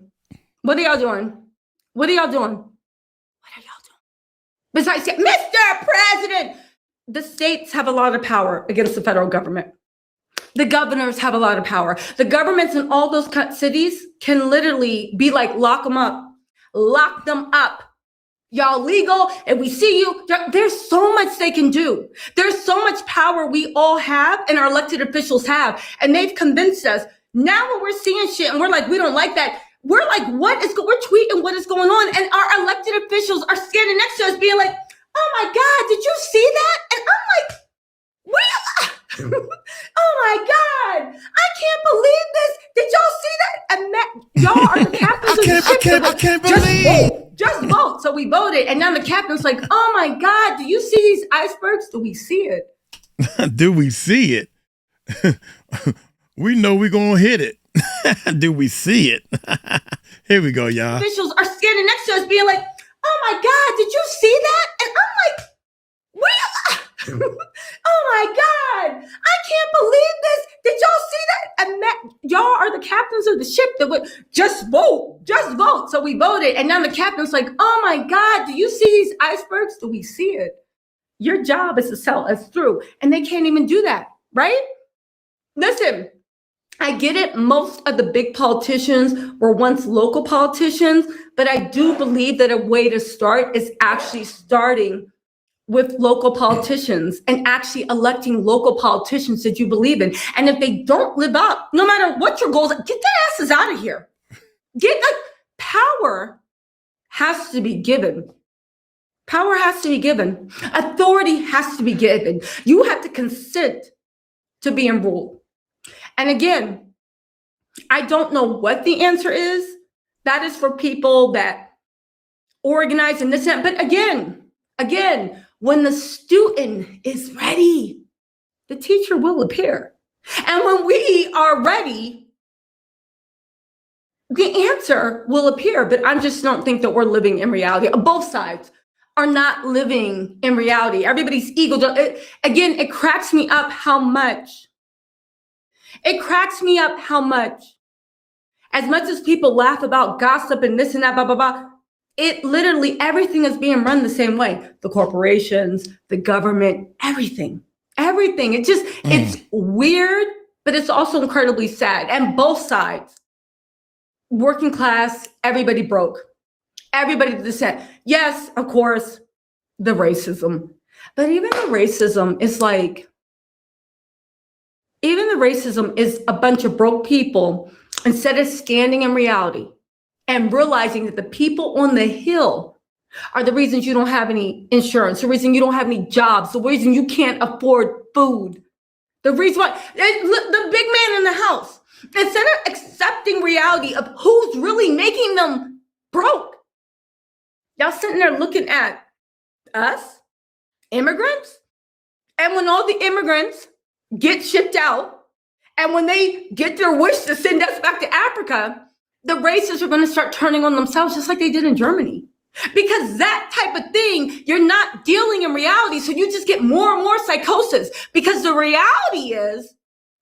Besides, Mr. President, the states have a lot of power against the federal government. The governors have a lot of power. The governments in all those cities can literally be like, lock them up. Y'all legal, and we see you. There's so much they can do. There's so much power we all have and our elected officials have. And they've convinced us. Now when we're seeing shit and we're like, we don't like that. We're like, we're tweeting what is going on. And our elected officials are standing next to us being like, oh my God, did you see that? And I'm like, oh my God, I can't believe this. Did y'all see that? And y'all are the captains of the ship. I can't believe. Just vote. So we voted. And now the captain's like, oh my God, do you see these icebergs? Do we see it? Do we see it? We know we're going to hit it. Do we see it? Here we go, y'all. Officials are standing next to us being like, oh my God, did you see that? And I'm like, oh my God, I can't believe this. Did y'all see that? And y'all are the captains of the ship that would just vote. So we voted. And now the captain's like, oh my God, do you see these icebergs? Do we see it? Your job is to sell us through. And they can't even do that, right? Listen, I get it. Most of the big politicians were once local politicians, but I do believe that a way to start is actually starting with local politicians and actually electing local politicians that you believe in. And if they don't live up, no matter what your goals, get their asses out of here. Power has to be given. Power has to be given. Authority has to be given. You have to consent to being ruled. And again, I don't know what the answer is. That is for people that organize and this and that. But again, when the student is ready, the teacher will appear. And when we are ready, the answer will appear. But I just don't think that we're living in reality. Both sides are not living in reality. Everybody's ego. It cracks me up how much. It cracks me up how much. As much as people laugh about gossip and this and that, blah, blah, blah, it literally, everything is being run the same way. The corporations, the government, everything. It's weird, but it's also incredibly sad. And both sides, working class, everybody broke. Everybody dissent. Yes, of course, the racism. But even the racism is a bunch of broke people, instead of standing in reality and realizing that the people on the hill are the reasons you don't have any insurance, the reason you don't have any jobs, the reason you can't afford food, the reason why, the big man in the house, instead of accepting reality of who's really making them broke, y'all sitting there looking at us, immigrants, and when all the immigrants get shipped out, and when they get their wish to send us back to Africa, the racists are going to start turning on themselves just like they did in Germany. Because that type of thing, you're not dealing in reality, so you just get more and more psychosis. Because the reality is,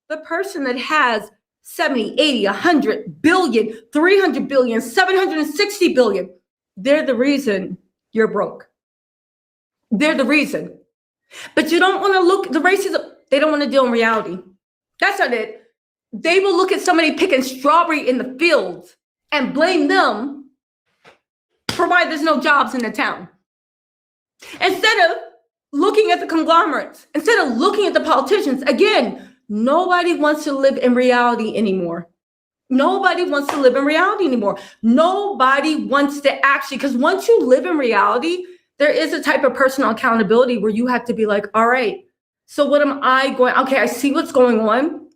the person that has 70, 80, 100 billion, 300 billion, 760 billion, they're the reason you're broke. They're the reason. But you don't want to look, the racism, they don't want to deal in reality. That's not it. They will look at somebody picking strawberry in the fields and blame them for why there's no jobs in the town. Instead of looking at the conglomerates, instead of looking at the politicians, again, nobody wants to live in reality anymore. Nobody wants to live in reality anymore. Nobody wants to actually, because once you live in reality, there is a type of personal accountability where you have to be like, all right, so what am I going, okay, I see what's going on.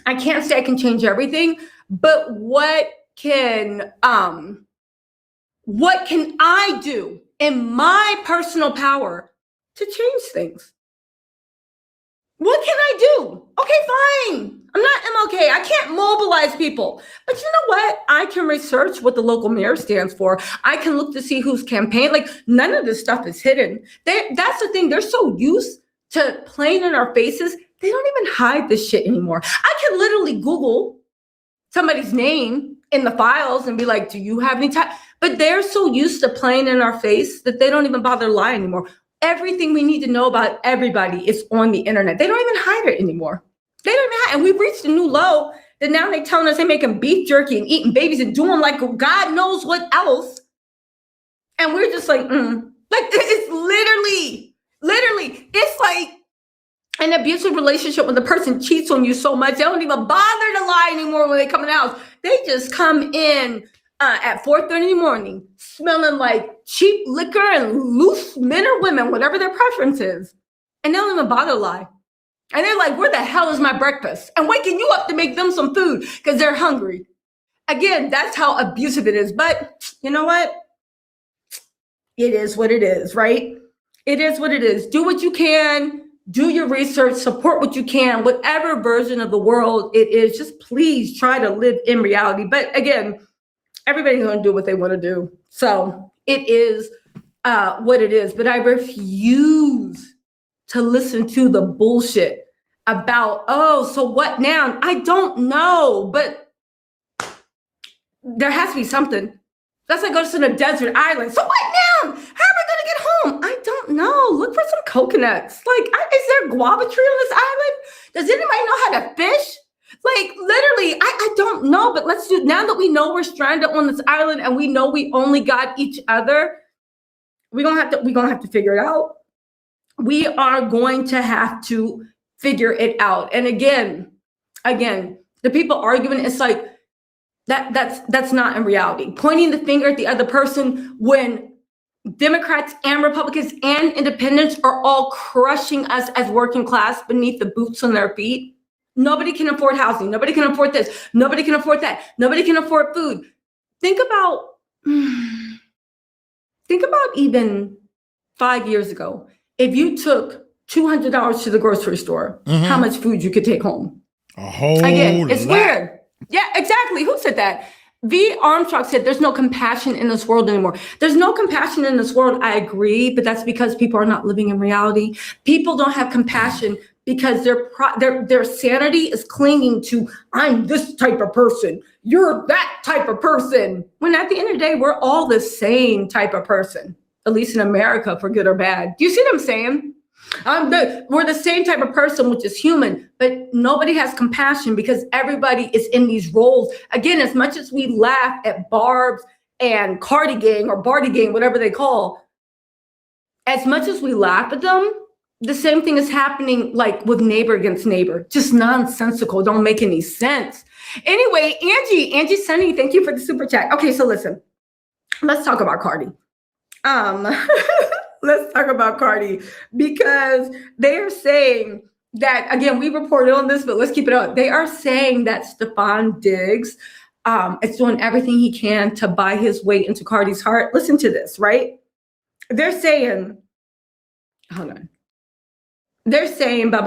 I can't say I can change everything, but what can I do in my personal power to change things? What can I do? Okay, fine. I'm not MLK. I can't mobilize people. But you know what? I can research what the local mayor stands for. I can look to see who's campaign. Like, none of this stuff is hidden. That's the thing. They're so used to playing in our faces. They don't even hide this shit anymore. I can literally Google somebody's name in the files and be like, do you have any time? But they're so used to playing in our face that they don't even bother lying anymore. Everything we need to know about everybody is on the internet. They don't even hide it anymore. They don't even hide. And we've reached a new low that now they're telling us they're making beef jerky and eating babies and doing like God knows what else. And we're just like, Like, it's literally, it's like an abusive relationship when the person cheats on you so much, they don't even bother to lie anymore when they come in the house. They just come in at 4:30 in the morning, smelling like cheap liquor and loose men or women, whatever their preference is. And they don't even bother to lie. And they're like, where the hell is my breakfast? And waking you up to make them some food because they're hungry. Again, that's how abusive it is. But you know what? It is what it is, right? It is what it is. Do what you can. Do your research. Support what you can. Whatever version of the world it is, just please try to live in reality. But again, everybody's going to do what they want to do. So it is what it is. But I refuse to listen to the bullshit about, oh, so what now? I don't know. But there has to be something. That's like going to a desert island. So what now? How am I going to get home? I don't know. Look for some coconuts. Like, is there a guava tree on this island? Does anybody know how to fish? Like, literally, I don't know. But let's do, now that we know we're stranded on this island and we know we only got each other, we're gonna have to figure it out. We are going to have to figure it out. And again, the people arguing, it's like that's not in reality. Pointing the finger at the other person when Democrats and Republicans and independents are all crushing us as working class beneath the boots on their feet. Nobody can afford housing. Nobody can afford this. Nobody can afford that. Nobody can afford food. Think about even 5 years ago. If you took $200 to the grocery store, how much food you could take home? A whole Again, it's lot. weird. Yeah, exactly. Who said that? V. Armstrong said there's no compassion in this world anymore. There's no compassion in this world. I agree, but that's because people are not living in reality. People don't have compassion because their sanity is clinging to, I'm this type of person. You're that type of person. When at the end of the day, we're all the same type of person, at least in America, for good or bad. Do you see what I'm saying? We're the same type of person, which is human, but nobody has compassion because everybody is in these roles. Again, as much as we laugh at Barb's and Cardi Gang or Barty Gang, whatever they call, as much as we laugh at them, the same thing is happening like with neighbor against neighbor. Just nonsensical. Don't make any sense. Anyway, Angie Sunny, thank you for the super chat. Okay, so listen, let's talk about Cardi. Let's talk about Cardi because they are saying that, again, we reported on this, but let's keep it up. They are saying that Stefon Diggs is doing everything he can to buy his way into Cardi's heart. Listen to this, right? They're saying, hold on. They're saying, the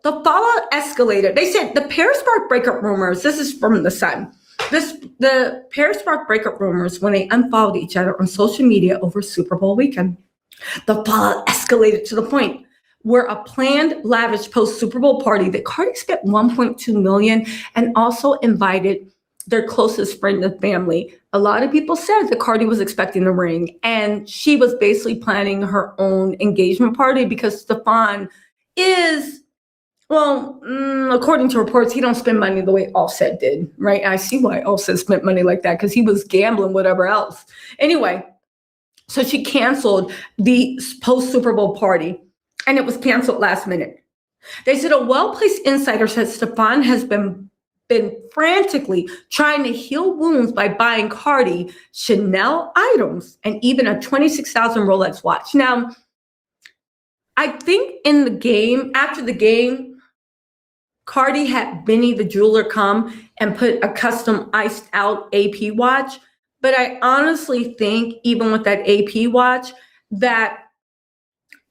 fallout escalated. They said the Paris Park breakup rumors, this is from The Sun. The Paris Park breakup rumors when they unfollowed each other on social media over Super Bowl weekend. The fallout escalated to the point where a planned lavish post-Super Bowl party that Cardi spent $1.2 million and also invited their closest friend and family. A lot of people said that Cardi was expecting a ring and she was basically planning her own engagement party because Stefon is, well, according to reports, he don't spend money the way Offset did, right? I see why Offset spent money like that because he was gambling, whatever else. Anyway, so she canceled the post-Super Bowl party and it was canceled last minute. They said a well-placed insider said Stefon has been frantically trying to heal wounds by buying Cardi Chanel items and even a $26,000 Rolex watch. Now, I think in the game, after the game, Cardi had Benny the jeweler come and put a custom iced out AP watch. But I honestly think even with that AP watch that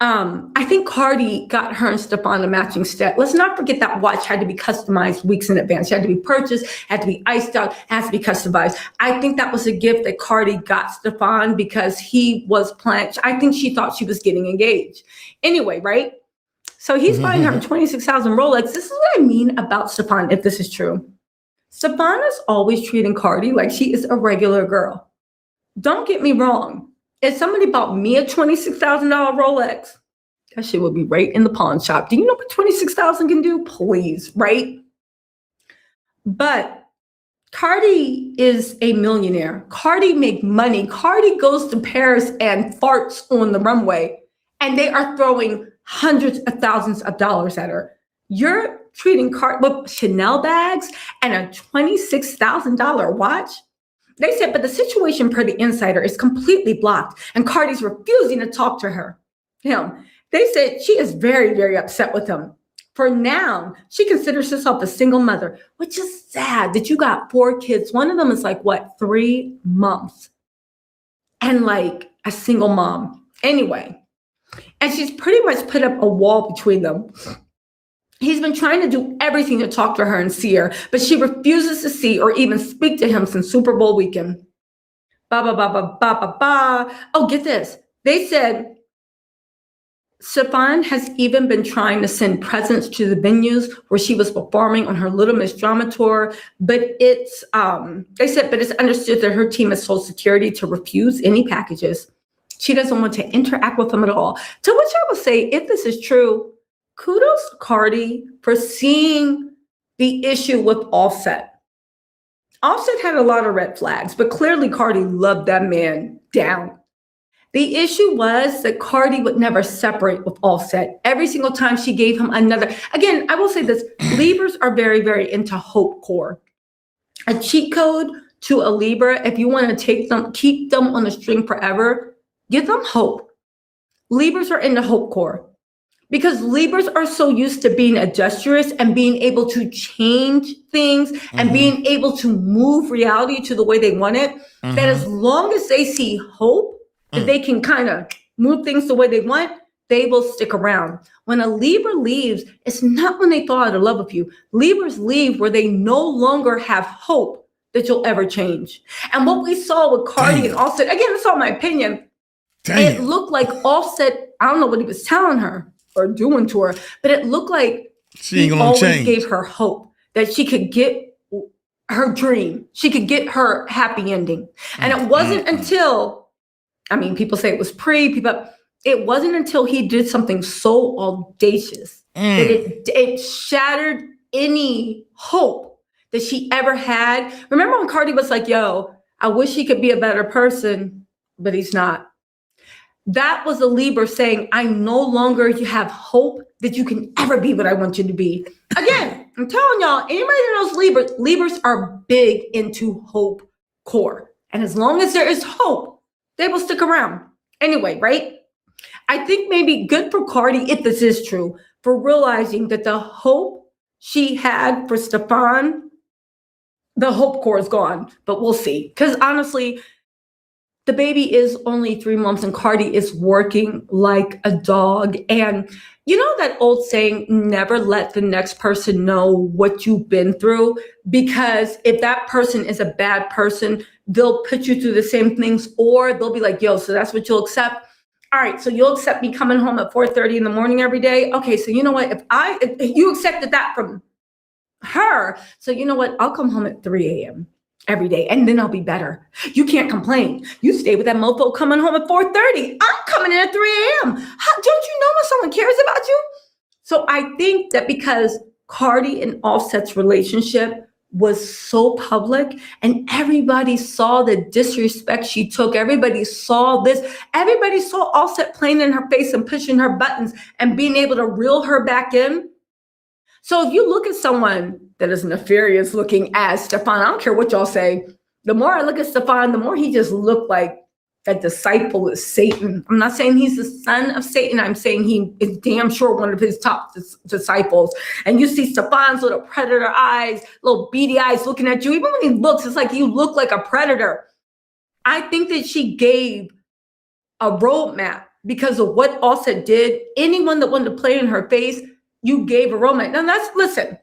I think Cardi got her and Stefon a matching set. Let's not forget that watch had to be customized weeks in advance. It had to be purchased, had to be iced out, had to be customized. I think that was a gift that Cardi got Stefon because he was planning. I think she thought she was getting engaged. Anyway, right? So he's buying her 26,000 Rolex. This is what I mean about Stefon, if this is true. Stefon is always treating Cardi like she is a regular girl. Don't get me wrong. If somebody bought me a $26,000 Rolex, that shit would be right in the pawn shop. Do you know what $26,000 can do? Please, right? But Cardi is a millionaire. Cardi make money. Cardi goes to Paris and farts on the runway, and they are throwing hundreds of thousands of dollars at her. You're treating Cardi with Chanel bags and a $26,000 watch? They said, but the situation per the insider is completely blocked and Cardi's refusing to talk to him. They said she is very, very upset with him. For now, she considers herself a single mother, which is sad that you got 4 kids. One of them is 3 months and a single mom. Anyway, and she's pretty much put up a wall between them. He's been trying to do everything to talk to her and see her, but she refuses to see or even speak to him since Super Bowl weekend. Oh, get this. They said Stefon has even been trying to send presents to the venues where she was performing on her Little Miss Drama tour, but it's understood that her team has told security to refuse any packages. She doesn't want to interact with them at all. To which I will say, if this is true, kudos to Cardi for seeing the issue with Offset. Offset had a lot of red flags, but clearly Cardi loved that man down. The issue was that Cardi would never separate with Offset. Every single time she gave him another. Again, I will say this. Libras are very, very into hope core. A cheat code to a Libra, if you want to keep them on a string forever, give them hope. Libras are into hope core. Because Libras are so used to being adventurous and being able to change things and being able to move reality to the way they want it, that as long as they see hope, that they can kind of move things the way they want, they will stick around. When a Libra leaves, it's not when they fall out of love with you. Libras leave where they no longer have hope that you'll ever change. And what we saw with Cardi and Offset, again, it's all my opinion, it looked like Offset, I don't know what he was telling her or doing to her, but it looked like he always gave her hope that she could get her dream. She could get her happy ending. And it wasn't until, I mean, people say it was it wasn't until he did something so audacious that it shattered any hope that she ever had. Remember when Cardi was like, yo, I wish he could be a better person, but he's not. That was a Libra saying, I no longer have hope that you can ever be what I want you to be. Again, I'm telling y'all, anybody that knows Libras are big into hope core. And as long as there is hope, they will stick around. Anyway, right? I think maybe good for Cardi, if this is true, for realizing that the hope she had for Stefon, the hope core is gone. But we'll see. Because honestly, the baby is only 3 months and Cardi is working like a dog. And you know that old saying, never let the next person know what you've been through? Because if that person is a bad person, they'll put you through the same things, or they'll be like, yo, so that's what you'll accept? All right, so you'll accept me coming home at 4:30 in the morning every day? Okay, so you know what? If you accepted that from her, so you know what? I'll come home at 3 a.m. every day, and then I'll be better. You can't complain. You stay with that mofo coming home at 4:30. I'm coming in at 3 a.m. Don't you know when someone cares about you? So I think that because Cardi and Offset's relationship was so public and everybody saw the disrespect she took, everybody saw this, everybody saw Offset playing in her face and pushing her buttons and being able to reel her back in. So if you look at someone that is nefarious looking as Stefon, I don't care what y'all say, the more I look at Stefon, the more he just looked like a disciple of Satan. I'm not saying he's the son of Satan. I'm saying he is damn sure one of his top disciples. And you see Stefon's little predator eyes, little beady eyes looking at you. Even when he looks, it's like you look like a predator. I think that she gave a roadmap because of what Offset did. Anyone that wanted to play in her face, you gave a roadmap. Now listen,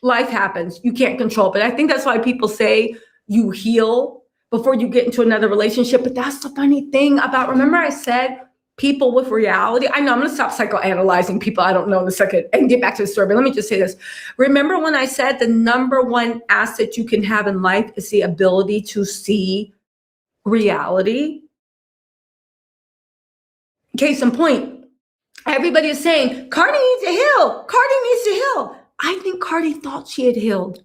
life happens. You can't control. But I think that's why people say you heal before you get into another relationship. But that's the funny thing about, remember I said people with reality? I know I'm going to stop psychoanalyzing people I don't know in a second and get back to the story. But let me just say this. Remember when I said the number one asset you can have in life is the ability to see reality? Case in point, everybody is saying, Cardi needs to heal. Cardi needs to heal. I think Cardi thought she had healed.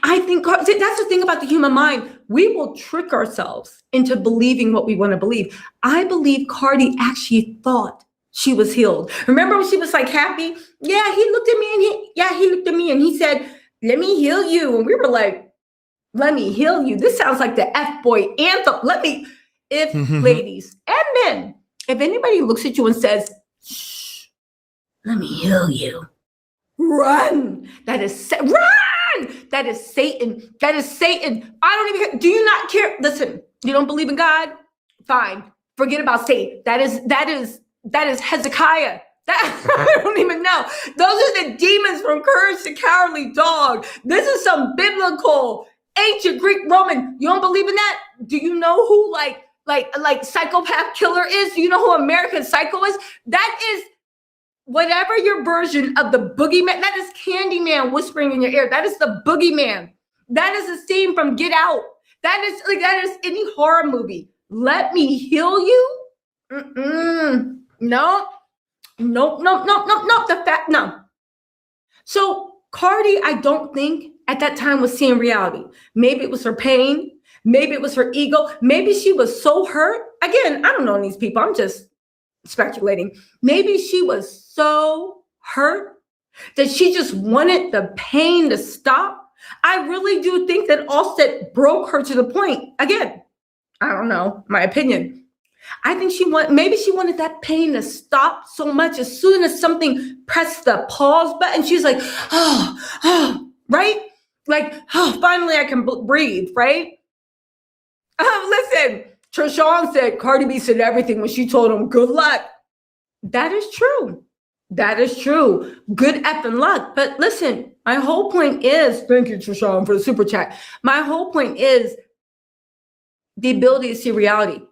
I think that's the thing about the human mind. We will trick ourselves into believing what we want to believe. I believe Cardi actually thought she was healed. Remember when she was like happy? Yeah, he looked at me and he said, let me heal you. And we were like, let me heal you. This sounds like the F-boy anthem. Ladies and men, if anybody looks at you and says, shh, let me heal you, run. Run! That is Satan. That is Satan. I don't even care. Do you not care? Listen, you don't believe in God? Fine. Forget about Satan. That is Hezekiah. I don't even know. Those are the demons from Courage the Cowardly Dog. This is some biblical, ancient Greek Roman. You don't believe in that? Do you know who like psychopath killer is? Do you know who American Psycho is? That is whatever your version of the boogeyman, that is Candyman whispering in your ear. That is the boogeyman. That is a scene from Get Out. That is any horror movie. Let me heal you? No. No. So Cardi, I don't think at that time was seeing reality. Maybe it was her pain. Maybe it was her ego. Maybe she was so hurt. Again, I don't know these people. I'm just speculating. Maybe she was so hurt that she just wanted the pain to stop. I really do think that Offset broke her to the point. Again, I don't know, my opinion. I think maybe she wanted that pain to stop so much. As soon as something pressed the pause button, she's like, right? Like, finally I can breathe, right? Listen, Treshawn said Cardi B said everything when she told him good luck. That is true. That is true. Good effing luck. But listen, my whole point is, thank you, Treshawn, for the super chat. My whole point is the ability to see reality.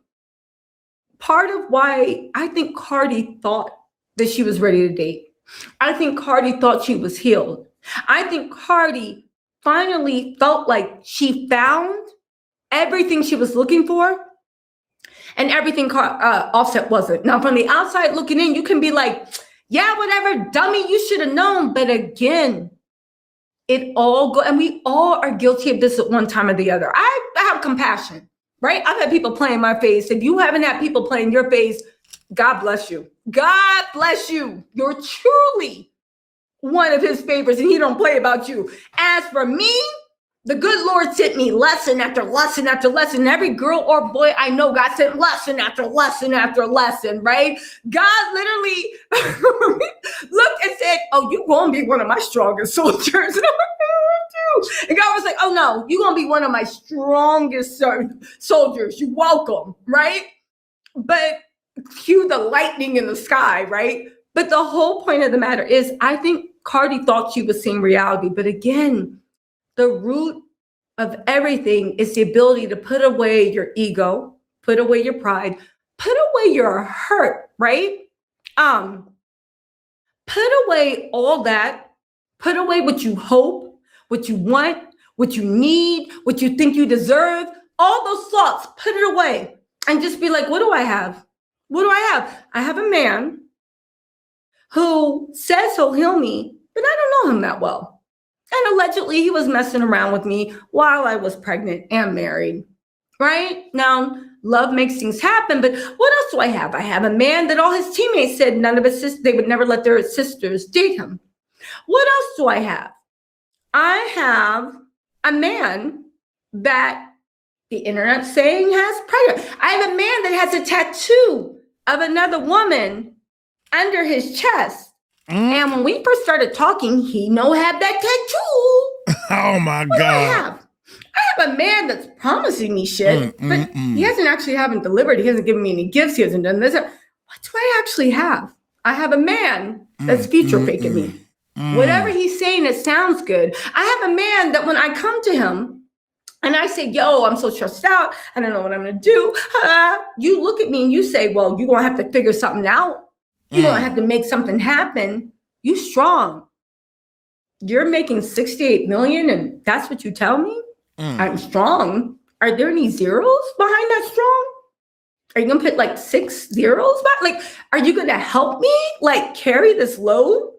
Part of why I think Cardi thought that she was ready to date. I think Cardi thought she was healed. I think Cardi finally felt like she found everything she was looking for and everything Offset wasn't. Now, from the outside looking in, you can be like, yeah, whatever, dummy, you should have known. But again, and we all are guilty of this at one time or the other. I have compassion, right? I've had people play in my face. If you haven't had people play in your face, God bless you. God bless you. You're truly one of his favorites, and he don't play about you. As for me, the good Lord sent me lesson after lesson after lesson. Every girl or boy I know, God sent lesson after lesson after lesson, right? God literally looked and said, oh, you're going to be one of my strongest soldiers. And I'm like, and God was like, oh, no, you're going to be one of my strongest soldiers. You're welcome, right? But cue the lightning in the sky, right? But the whole point of the matter is, I think Cardi thought she was seeing reality. But again, the root of everything is the ability to put away your ego, put away your pride, put away your hurt, right? Put away all that, put away what you hope, what you want, what you need, what you think you deserve, all those thoughts, put it away and just be like, what do I have? What do I have? I have a man who says he'll heal me, but I don't know him that well. And allegedly, he was messing around with me while I was pregnant and married, right? Now, love makes things happen, but what else do I have? I have a man that all his teammates said they would never let their sisters date him. What else do I have? I have a man that the internet's saying has pregnant. I have a man that has a tattoo of another woman under his chest. And when we first started talking, he had that tattoo. Oh my God. I have a man that's promising me shit, but he haven't delivered. He hasn't given me any gifts. He hasn't done this. What do I actually have? I have a man that's future faking me. Whatever he's saying, it sounds good. I have a man that when I come to him and I say, yo, I'm so stressed out, I don't know what I'm going to do. You look at me and you say, well, you're going to have to figure something out. You're going to have to make something happen. You strong. You're making 68 million and that's what you tell me? I'm strong. Are there any zeros behind that strong? Are you going to put like 6 zeros back? Like, are you going to help me like carry this load?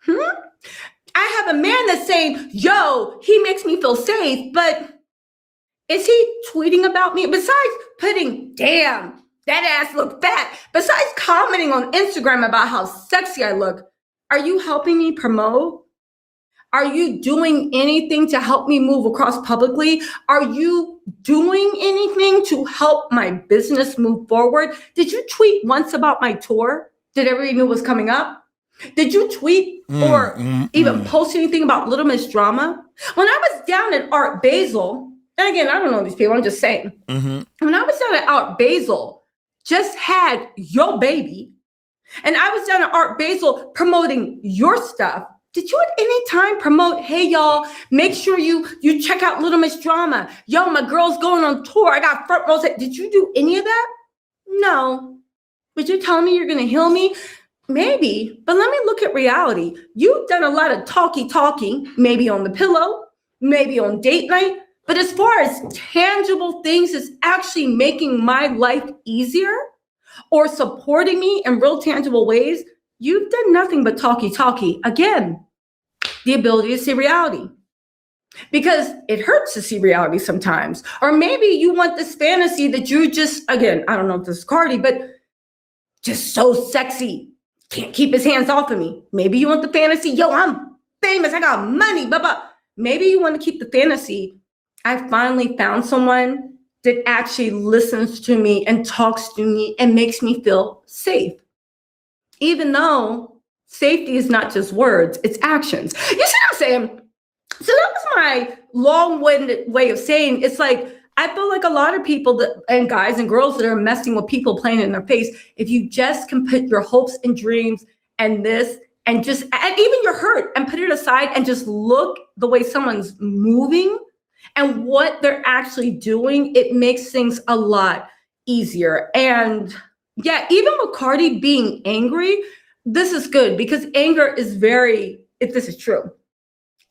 I have a man that's saying, yo, he makes me feel safe, but is he tweeting about me? Besides putting, damn, that ass look fat. Besides commenting on Instagram about how sexy I look, are you helping me promote? Are you doing anything to help me move across publicly? Are you doing anything to help my business move forward? Did you tweet once about my tour? Did everybody know was coming up? Did you tweet or even post anything about Little Miss Drama? When I was down at Art Basel, and again, I don't know these people, I'm just saying. When I was down at Art Basel, just had your baby, and I was down at Art Basel promoting your stuff. Did you at any time promote, hey, y'all, make sure you check out Little Miss Drama. Yo, my girl's going on tour. I got front rows. Did you do any of that? No. But you're telling me you're going to heal me? Maybe. But let me look at reality. You've done a lot of talking, maybe on the pillow, maybe on date night. But as far as tangible things that's actually making my life easier or supporting me in real tangible ways, you've done nothing but talky. Again, the ability to see reality. because it hurts to see reality sometimes. Or maybe you want this fantasy that you just, again, I don't know if this is Cardi, but just so sexy, can't keep his hands off of me. Maybe you want the fantasy, yo, I'm famous, I got money, blah, blah. Maybe you want to keep the fantasy. I finally found someone that actually listens to me and talks to me and makes me feel safe. Even though safety is not just words, it's actions. You see what I'm saying? So that was my long-winded way of saying, it's like, I feel like a lot of people that, and guys and girls that are messing with people playing in their face, if you just can put your hopes and dreams and this, and just, and even your hurt, and put it aside and just look the way someone's moving and what they're actually doing, it makes things a lot easier. And yeah, even with Cardi being angry, this is good because anger is very, if this is true,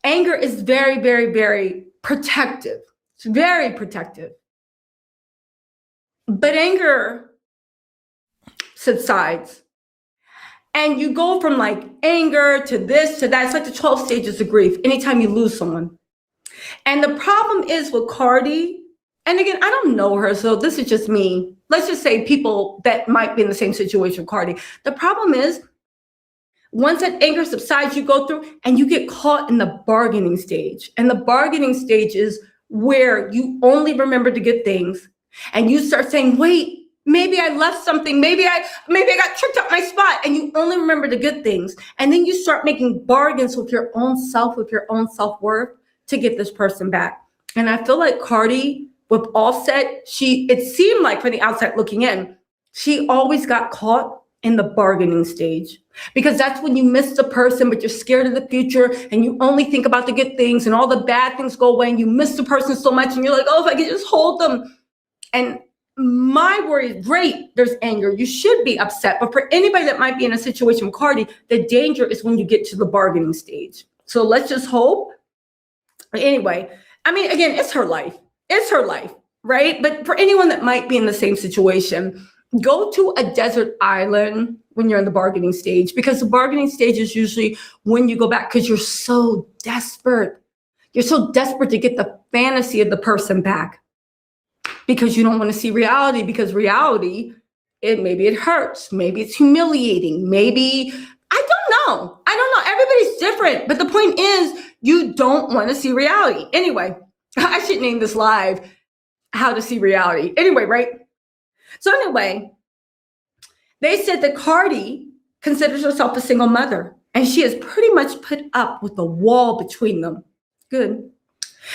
anger is very, very, very protective. It's very protective. But anger subsides. And you go from like anger to this to that. It's like the 12 stages of grief anytime you lose someone. And the problem is with Cardi, and again, I don't know her, so this is just me. Let's just say people that might be in the same situation with Cardi. The problem is, once that anger subsides, you go through and you get caught in the bargaining stage. And the bargaining stage is where you only remember the good things. And you start saying, wait, maybe I left something. Maybe I got tricked up my spot. And you only remember the good things. And then you start making bargains with your own self, with your own self-worth to get this person back. And I feel like Cardi, with Offset, it seemed like from the outside looking in, she always got caught in the bargaining stage, because that's when you miss the person, but you're scared of the future and you only think about the good things and all the bad things go away and you miss the person so much and you're like, oh, if I could just hold them. And my worry is, great, there's anger. You should be upset. But for anybody that might be in a situation with Cardi, the danger is when you get to the bargaining stage. So let's just hope. Anyway, I mean, again, it's her life. It's her life, right? But for anyone that might be in the same situation, go to a desert island when you're in the bargaining stage, because the bargaining stage is usually when you go back because you're so desperate. You're so desperate to get the fantasy of the person back because you don't want to see reality, because reality, maybe it hurts. Maybe it's humiliating. Maybe, I don't know. Everybody's different. But the point is, you don't want to see reality. Anyway, I should name this live, How to See Reality. Anyway, right? So anyway, they said that Cardi considers herself a single mother, and she has pretty much put up with the wall between them. Good.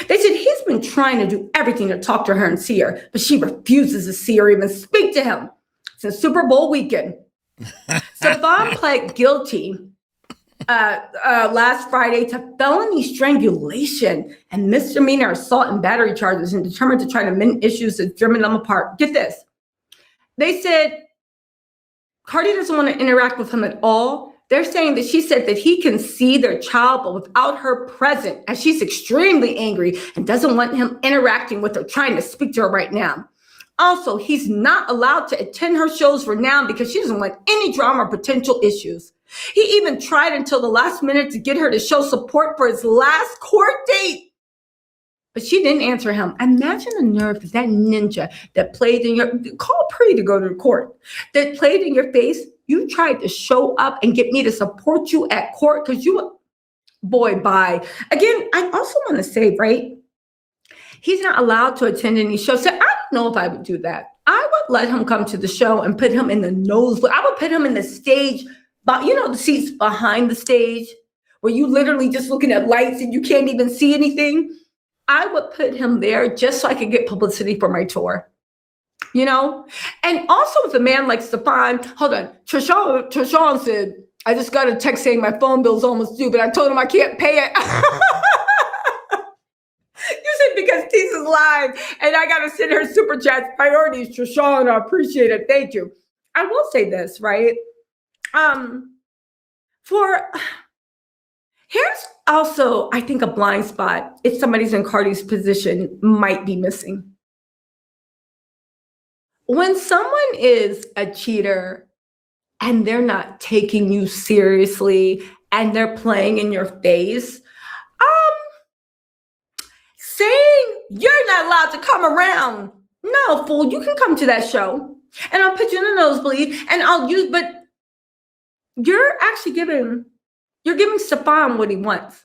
They said he's been trying to do everything to talk to her and see her, but she refuses to see her, even speak to him since Super Bowl weekend. Stefon pled guilty last Friday to felony strangulation and misdemeanor assault and battery charges, and determined to try to mend issues that driven them apart. Get this. They said Cardi doesn't want to interact with him at all. They're saying that she said that he can see their child, but without her present, and she's extremely angry and doesn't want him interacting with her, trying to speak to her right now. Also, he's not allowed to attend her shows for now because she doesn't want any drama or potential issues. He even tried until the last minute to get her to show support for his last court date, but she didn't answer him. Imagine the nerve of that ninja that played in your, call Pre to go to the court, that played in your face. You tried to show up and get me to support you at court because you, boy, bye. Again, I also want to say, right, he's not allowed to attend any shows. So I don't know if I would do that. I would let him come to the show and put him in the nosebleed. I would put him in the stage, but you know, the seats behind the stage where you literally just looking at lights and you can't even see anything. I would put him there just so I could get publicity for my tour, you know? And also with a man like Stefan, hold on, Trishawn said, I just got a text saying my phone bill's almost due, but I told him I can't pay it. You said because Tease is live and I got to send her super chats. Priorities, Trishawn, I appreciate it. Thank you. I will say this, right? Here's also, I think, a blind spot if somebody's in Cardi's position might be missing. When someone is a cheater and they're not taking you seriously and they're playing in your face, you're not allowed to come around. No, fool, you can come to that show and I'll put you in a nosebleed and but you're actually giving Stefon what he wants.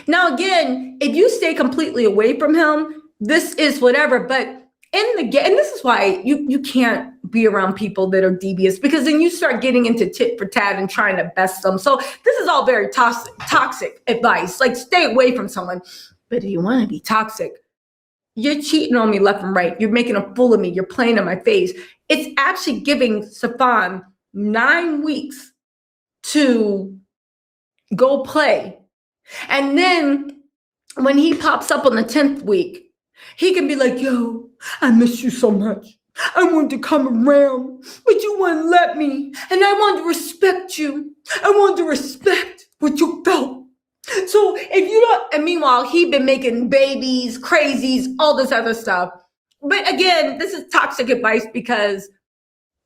Now, again, if you stay completely away from him, this is whatever, but and this is why you can't be around people that are devious, because then you start getting into tit for tat and trying to best them. So this is all very toxic advice. Like, stay away from someone. But if you want to be toxic, you're cheating on me left and right. You're making a fool of me. You're playing in my face. It's actually giving Stefon 9 weeks to go play. And then when he pops up on the 10th week, he can be like, yo, I miss you so much. I wanted to come around, but you wouldn't let me. And I wanted to respect you. I wanted to respect what you felt. So if you don't, and meanwhile, he'd been making babies, crazies, all this other stuff. But again, this is toxic advice because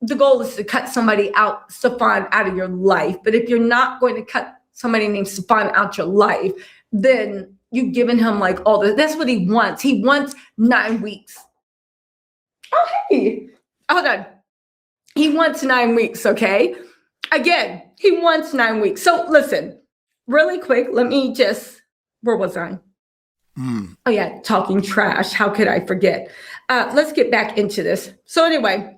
the goal is to cut somebody out, Stefon, out of your life. But if you're not going to cut somebody named Stefon out your life, then you've given him like all this. That's what he wants. He wants 9 weeks. Oh, hey, hold on. He wants 9 weeks, okay? Again, he wants 9 weeks. So listen, really quick, let me just, where was I? Oh yeah, talking trash. How could I forget? Let's get back into this. So anyway,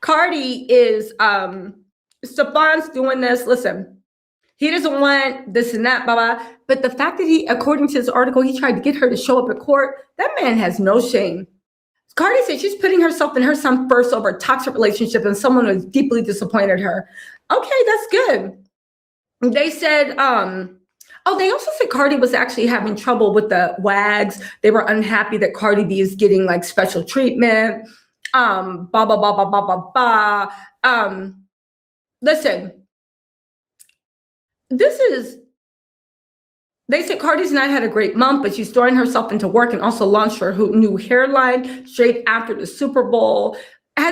Cardi is, Stefon's doing this. Listen, he doesn't want this and that, blah, blah. But the fact that he, according to this article, he tried to get her to show up at court, that man has no shame. Cardi said she's putting herself and her son first over a toxic relationship and someone who deeply disappointed her. Okay, that's good. They said, they also said Cardi was actually having trouble with the WAGs. They were unhappy that Cardi B is getting like special treatment. Blah, blah, blah, blah, blah, blah, blah. Listen, they said Cardi's not had a great month, but she's throwing herself into work and also launched her new hairline straight after the Super Bowl.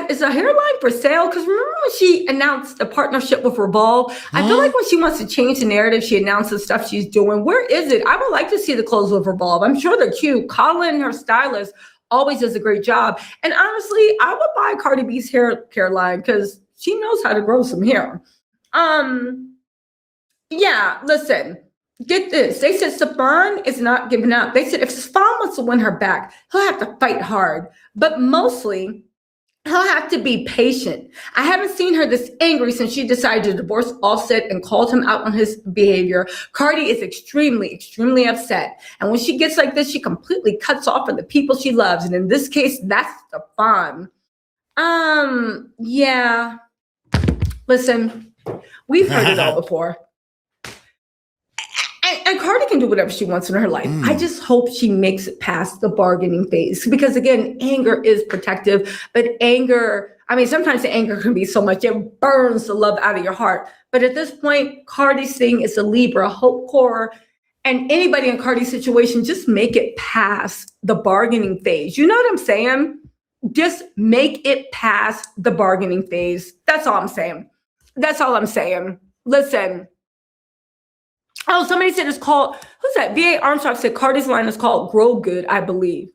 Is a hairline for sale? Because remember when she announced the partnership with Revolve? I feel like when she wants to change the narrative, she announces stuff she's doing. Where is it? I would like to see the clothes with Revolve. I'm sure they're cute. Colin, her stylist, always does a great job. And honestly, I would buy Cardi B's hairline because she knows how to grow some hair. Yeah, listen, get this. They said Stefon is not giving up. They said if Stefon wants to win her back, he'll have to fight hard. But mostly, he'll have to be patient. I haven't seen her this angry since she decided to divorce Offset and called him out on his behavior. Cardi is extremely, extremely upset. And when she gets like this, she completely cuts off from the people she loves. And in this case, that's Stefon. Yeah. Listen, we've heard it all before. And Cardi can do whatever she wants in her life. I just hope she makes it past the bargaining phase. Because again, anger is protective. But anger, I mean, sometimes the anger can be so much, it burns the love out of your heart. But at this point, Cardi's thing is a Libra, hope core. And anybody in Cardi's situation, just make it past the bargaining phase. You know what I'm saying? Just make it past the bargaining phase. That's all I'm saying. That's all I'm saying. Listen. Oh, somebody said it's called, who's that? V.A. Armstrong said Cardi's line is called Grow Good, I believe.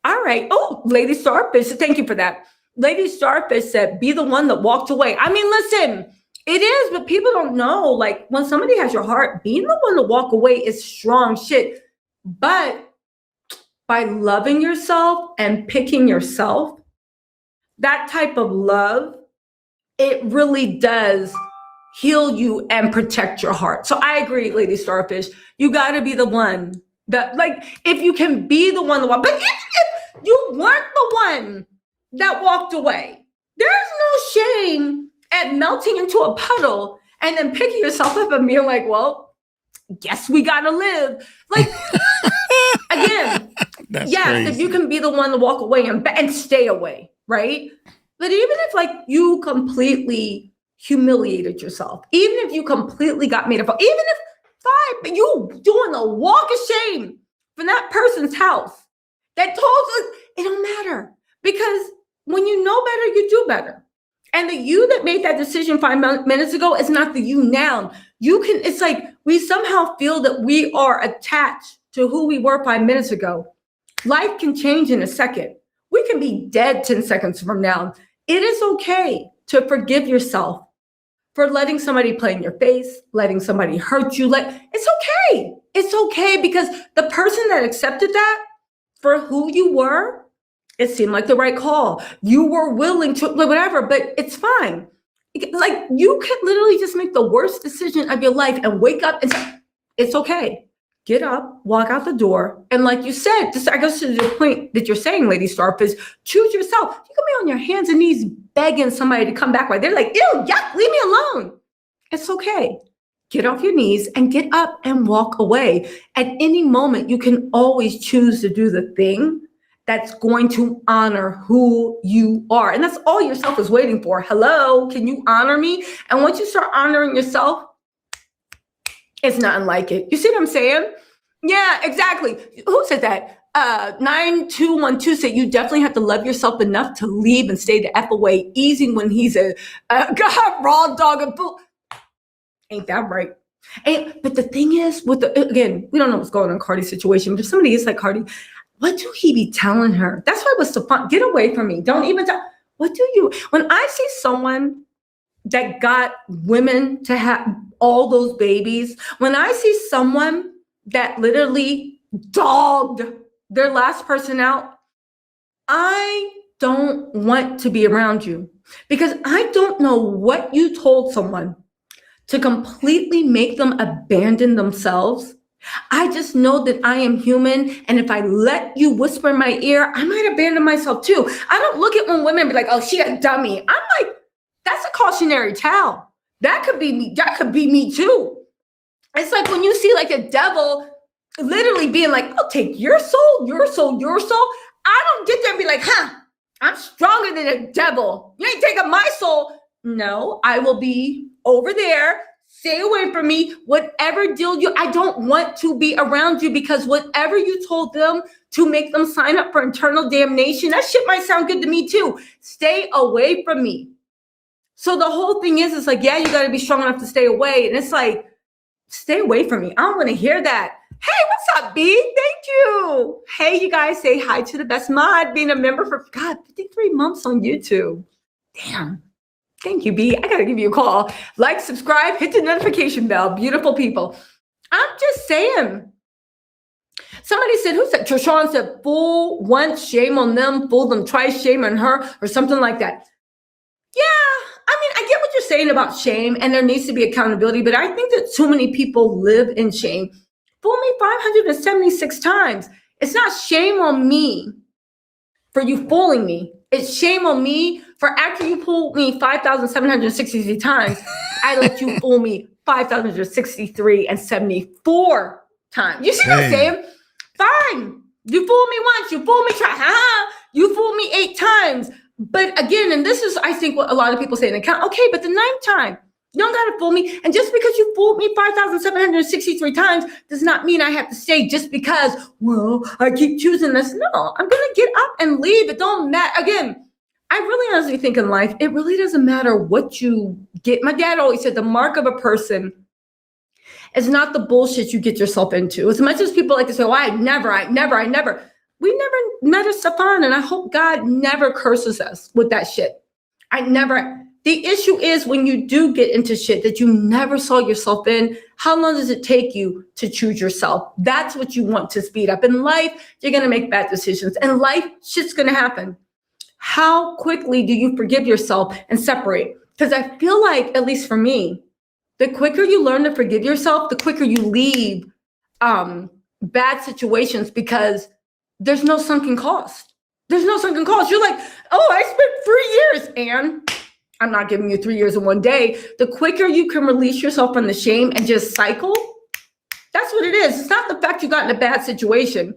All right. Oh, Lady Starfish, thank you for that. Lady Starfish said, be the one that walked away. I mean, listen, it is, but people don't know. Like, when somebody has your heart, being the one to walk away is strong shit. But by loving yourself and picking yourself, that type of love, it really does heal you and protect your heart. So I agree, Lady Starfish. You got to be the one that, like, if you can be the one, but if you weren't the one that walked away, there's no shame at melting into a puddle and then picking yourself up and being like, well, guess we got to live. Like, again, yes, crazy. If you can be the one to walk away and stay away, right? But even if, like, you completely humiliated yourself, even if you completely got made up, even if you doing a walk of shame from that person's house that told us, it don't matter, because when you know better, you do better. And the you that made that decision 5 minutes ago is not the you now. You can, it's like we somehow feel that we are attached to who we were 5 minutes ago. Life can change in a second. We can be dead 10 seconds from now. It is okay to forgive yourself for letting somebody play in your face, letting somebody hurt you. It's okay. It's okay because the person that accepted that for who you were, it seemed like the right call. You were willing to, whatever, but it's fine. Like, you could literally just make the worst decision of your life and wake up and say, it's okay. Get up, walk out the door. And like you said, this, I guess to the point that you're saying, Lady Starfish, choose yourself. You can be on your hands and knees begging somebody to come back. Right? They're like, ew, yuck, leave me alone. It's okay. Get off your knees and get up and walk away. At any moment, you can always choose to do the thing that's going to honor who you are. And that's all yourself is waiting for. Hello, can you honor me? And once you start honoring yourself, it's nothing like it. You see what I'm saying? Yeah, exactly. Who said that? 9212 said you definitely have to love yourself enough to leave and stay the F away. Easy when he's a God, raw dog and bull. Ain't that right? But the thing is, again, we don't know what's going on in Cardi's situation, but if somebody is like Cardi, what do he be telling her? That's why it was so fun. Get away from me. Don't even tell. What do you, when I see someone that got women to have all those babies, when I see someone that literally dogged their last person out, I don't want to be around you because I don't know what you told someone to completely make them abandon themselves. I just know that I am human, and if I let you whisper in my ear, I might abandon myself too. I don't look at when women and be like, oh, she a dummy. I'm like, that's a cautionary tale. That could be me. That could be me too. It's like when you see like a devil literally being like, I'll take your soul, your soul, your soul. I don't get there and be like, I'm stronger than a devil. You ain't taking my soul. No, I will be over there. Stay away from me. Whatever deal I don't want to be around you because whatever you told them to make them sign up for eternal damnation, that shit might sound good to me too. Stay away from me. So the whole thing is like, yeah, you got to be strong enough to stay away. And it's like, stay away from me. I don't want to hear that. Hey, what's up, B? Thank you. Hey, you guys, say hi to the best mod, being a member for, 53 months on YouTube. Damn. Thank you, B. I got to give you a call. Like, subscribe, hit the notification bell. Beautiful people. I'm just saying. Somebody said, who said? Trishawn said, fool once, shame on them. Fool them twice, shame on her, or something like that. Yeah, I mean, I get what you're saying about shame, and there needs to be accountability, but I think that too many people live in shame. Fool me 576 times. It's not shame on me for you fooling me. It's shame on me for after you fooled me 5,763 times, I let you fool me 5,763 and 74 times. You see what I'm saying? Fine. You fooled me once. You fooled me twice. You fooled me 8 times. But again, and this is, I think, what a lot of people say in the account. Okay, but the 9th time, you don't got to fool me. And just because you fooled me 5,763 times does not mean I have to stay just because, well, I keep choosing this. No, I'm going to get up and leave. It don't matter. Again, I really honestly think in life, it really doesn't matter what you get. My dad always said the mark of a person is not the bullshit you get yourself into. As much as people like to say, well, I never. We never met a Stefon, and I hope God never curses us with that shit. The issue is when you do get into shit that you never saw yourself in, how long does it take you to choose yourself? That's what you want to speed up. In life, you're going to make bad decisions. In life, shit's going to happen. How quickly do you forgive yourself and separate? Because I feel like, at least for me, the quicker you learn to forgive yourself, the quicker you leave bad situations because there's no sunken cost. There's no sunken cost. You're like, oh, I spent 3 years, and I'm not giving you 3 years in one day. The quicker you can release yourself from the shame and just cycle, that's what it is. It's not the fact you got in a bad situation.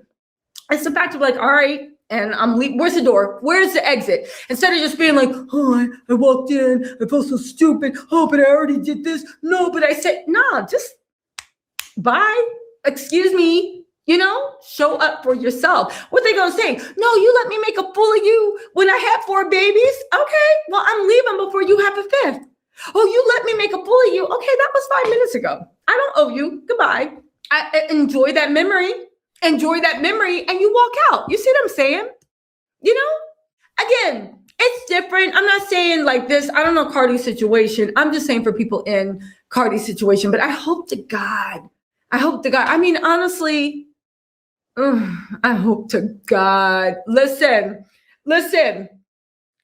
It's the fact of like, all right, and I'm leaving. Where's the door? Where's the exit? Instead of just being like, oh, I walked in. I felt so stupid. Oh, but I already did this. No, but I said, nah, just bye. Excuse me. Show up for yourself. What they gonna say? No, you let me make a fool of you when I had 4 babies. Okay, well, I'm leaving before you have a 5th. Oh, you let me make a fool of you. Okay, that was 5 minutes ago. I don't owe you. Goodbye. I enjoy that memory. enjoy that memory, and you walk out. You see what I'm saying? You know, again, it's different. I'm not saying like this. I don't know Cardi's situation. I'm just saying for people in Cardi's situation. But I hope to God. I mean, honestly, I hope to God. Listen.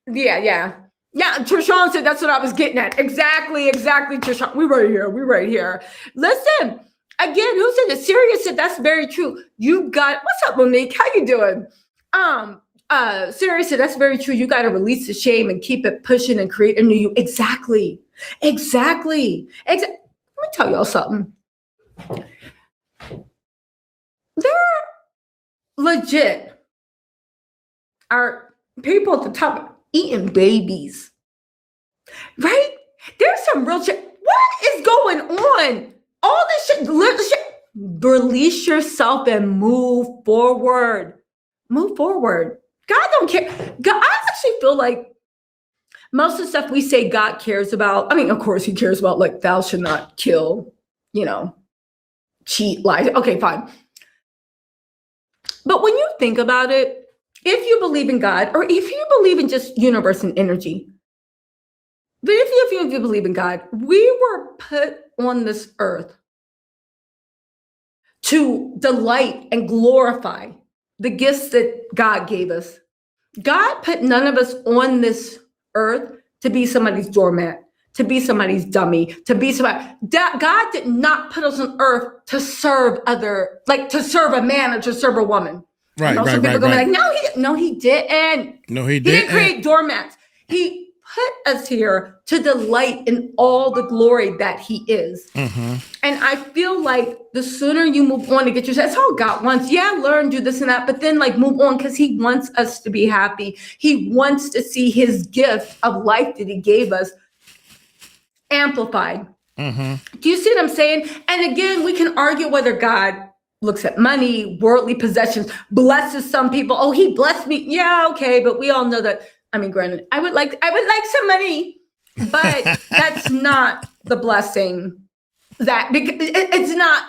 Yeah. Trishawn said that's what I was getting at. Exactly, Trishawn. We right here. Listen, again, who said it? Sirius said that's very true. You got, what's up, Monique? How you doing? Sirius said that's very true. You got to release the shame and keep it pushing and create a new you. Exactly. Let me tell y'all something. There legit are people at the top eating babies, right? There's some real shit. What is going on? All this shit, release yourself and move forward. God don't care. God, I actually feel like most of the stuff we say God cares about. I mean, of course he cares about like thou shalt not kill, cheat, lie. Okay, fine. But when you think about it, if you believe in God, or if you believe in just universe and energy, but if you believe in God, we were put on this earth to delight and glorify the gifts that God gave us. God put none of us on this earth to be somebody's doormat, to be somebody's dummy, to be somebody. God did not put us on earth to serve to serve a man or to serve a woman. Right, some people gonna be like, no, he didn't. He didn't create doormats. He put us here to delight in all the glory that he is. Mm-hmm. And I feel like the sooner you move on to get yourself, that's all God wants. Yeah, learn, do this and that, but then like move on because he wants us to be happy. He wants to see his gift of life that he gave us amplified. Mm-hmm. Do you see what I'm saying? And again, we can argue whether God looks at money, worldly possessions, blesses some people. Oh, he blessed me. Yeah, okay, but we all know that. I mean, granted, I would like some money, but that's not the blessing. That because it's not,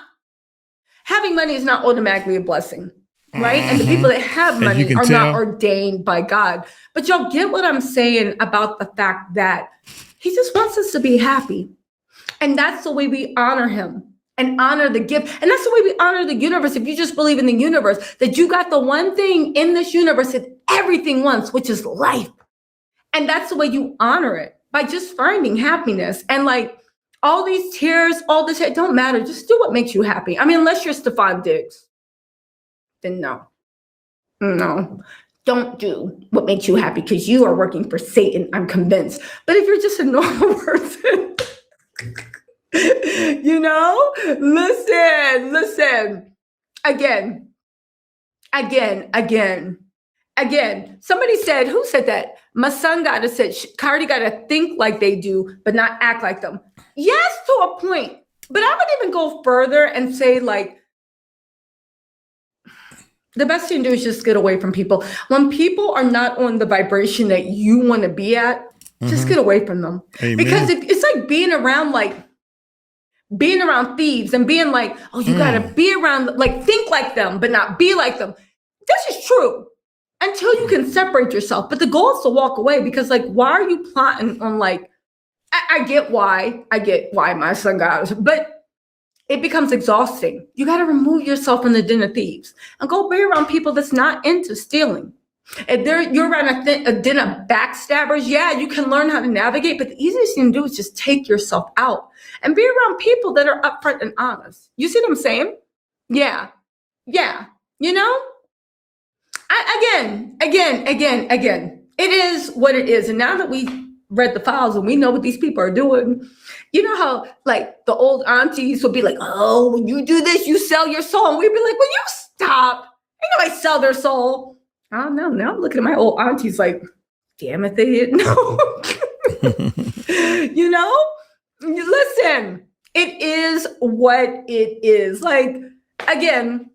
having money is not automatically a blessing, right? Mm-hmm. And the people that have money are not ordained by God. But y'all get what I'm saying about the fact that he just wants us to be happy. And that's the way we honor him and honor the gift. And that's the way we honor the universe. If you just believe in the universe, that you got the one thing in this universe that everything wants, which is life. And that's the way you honor it, by just finding happiness. And like all these tears, all this, it don't matter. Just do what makes you happy. I mean, unless you're Stefon Diggs, then no, don't do what makes you happy because you are working for Satan, I'm convinced. But if you're just a normal person, listen, again, somebody said, who said that? My son Cardi got to think like they do, but not act like them. Yes, to a point. But I would even go further and say like, the best thing to do is just get away from people. When people are not on the vibration that you want to be at, just get away from them. Amen. Because it's like being around thieves and being like, oh, you got to be around, like think like them, but not be like them. This is true until you can separate yourself. But the goal is to walk away because like, why are you plotting on like, I get why my son got it, but it becomes exhausting. You got to remove yourself from the den of thieves and go be around people that's not into stealing. If you're around a den of backstabbers, yeah, you can learn how to navigate, but the easiest thing to do is just take yourself out and be around people that are upfront and honest. You see what I'm saying? Yeah. Again, it is what it is. And now that we read the files and we know what these people are doing, you know how like the old aunties would be like, oh, when you do this, you sell your soul. And we'd be like, well, you stop. Ain't nobody sell their soul. I don't know. Now I'm looking at my old aunties like, damn it, they didn't know. Listen, it is what it is. Like, again,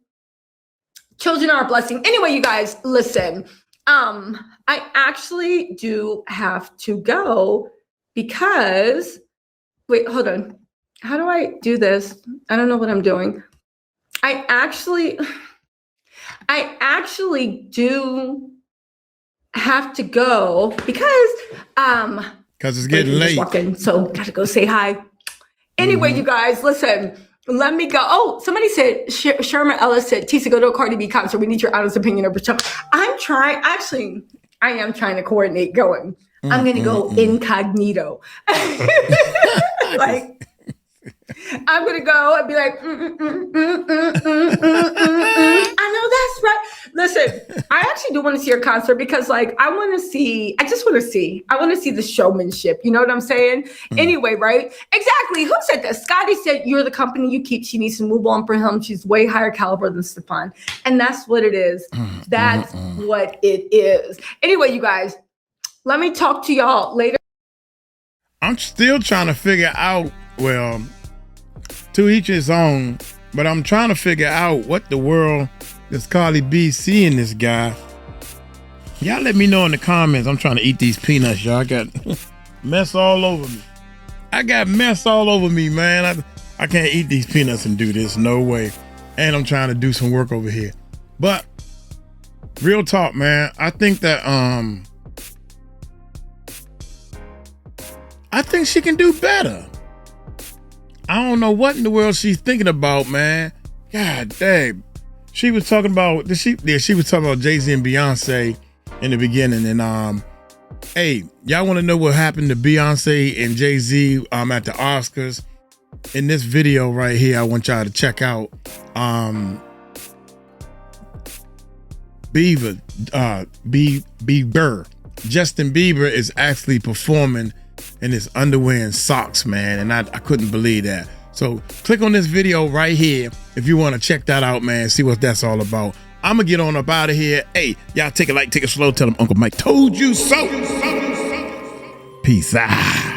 children are a blessing. Anyway, you guys, listen, I actually do have to go because, wait, hold on. How do I do this? I don't know what I'm doing. I actually do have to go because it's getting late. Walking, so gotta go say hi. Anyway, you guys, listen. Let me go. Oh, somebody said, Sherman Ellis said, Tisa, go to a Cardi B concert. We need your honest opinion of the show. I am trying to coordinate going. I'm going to go incognito. Like, I'm going to go and be like, I know that's right. Listen, I actually do want to see your concert because, like, I want to see the showmanship. You know what I'm saying? Anyway, right? Exactly. Who said this? Scotty said, you're the company you keep. She needs to move on for him. She's way higher caliber than Stefon. And that's what it is. That's what it is. Anyway, you guys, let me talk to y'all later. I'm still trying to figure out, well, to each his own, but I'm trying to figure out what the world is Cardi B seeing this guy. Y'all let me know in the comments. I'm trying to eat these peanuts, y'all. I got mess all over me. Man. I can't eat these peanuts and do this. No way. And I'm trying to do some work over here. But real talk, man. I think that I think she can do better. I don't know what in the world she's thinking about, man. God dang. She was talking about she was talking about Jay-Z and Beyonce in the beginning. And hey, y'all want to know what happened to Beyonce and Jay-Z at the Oscars? In this video right here, I want y'all to check out Bieber. Justin Bieber is actually performing in his underwear and socks, man. And I couldn't believe that. So click on this video right here if you want to check that out, man. See what that's all about. I'm going to get on up out of here. Hey, y'all take it light, take it slow. Tell them Uncle Mike told you so. Peace out.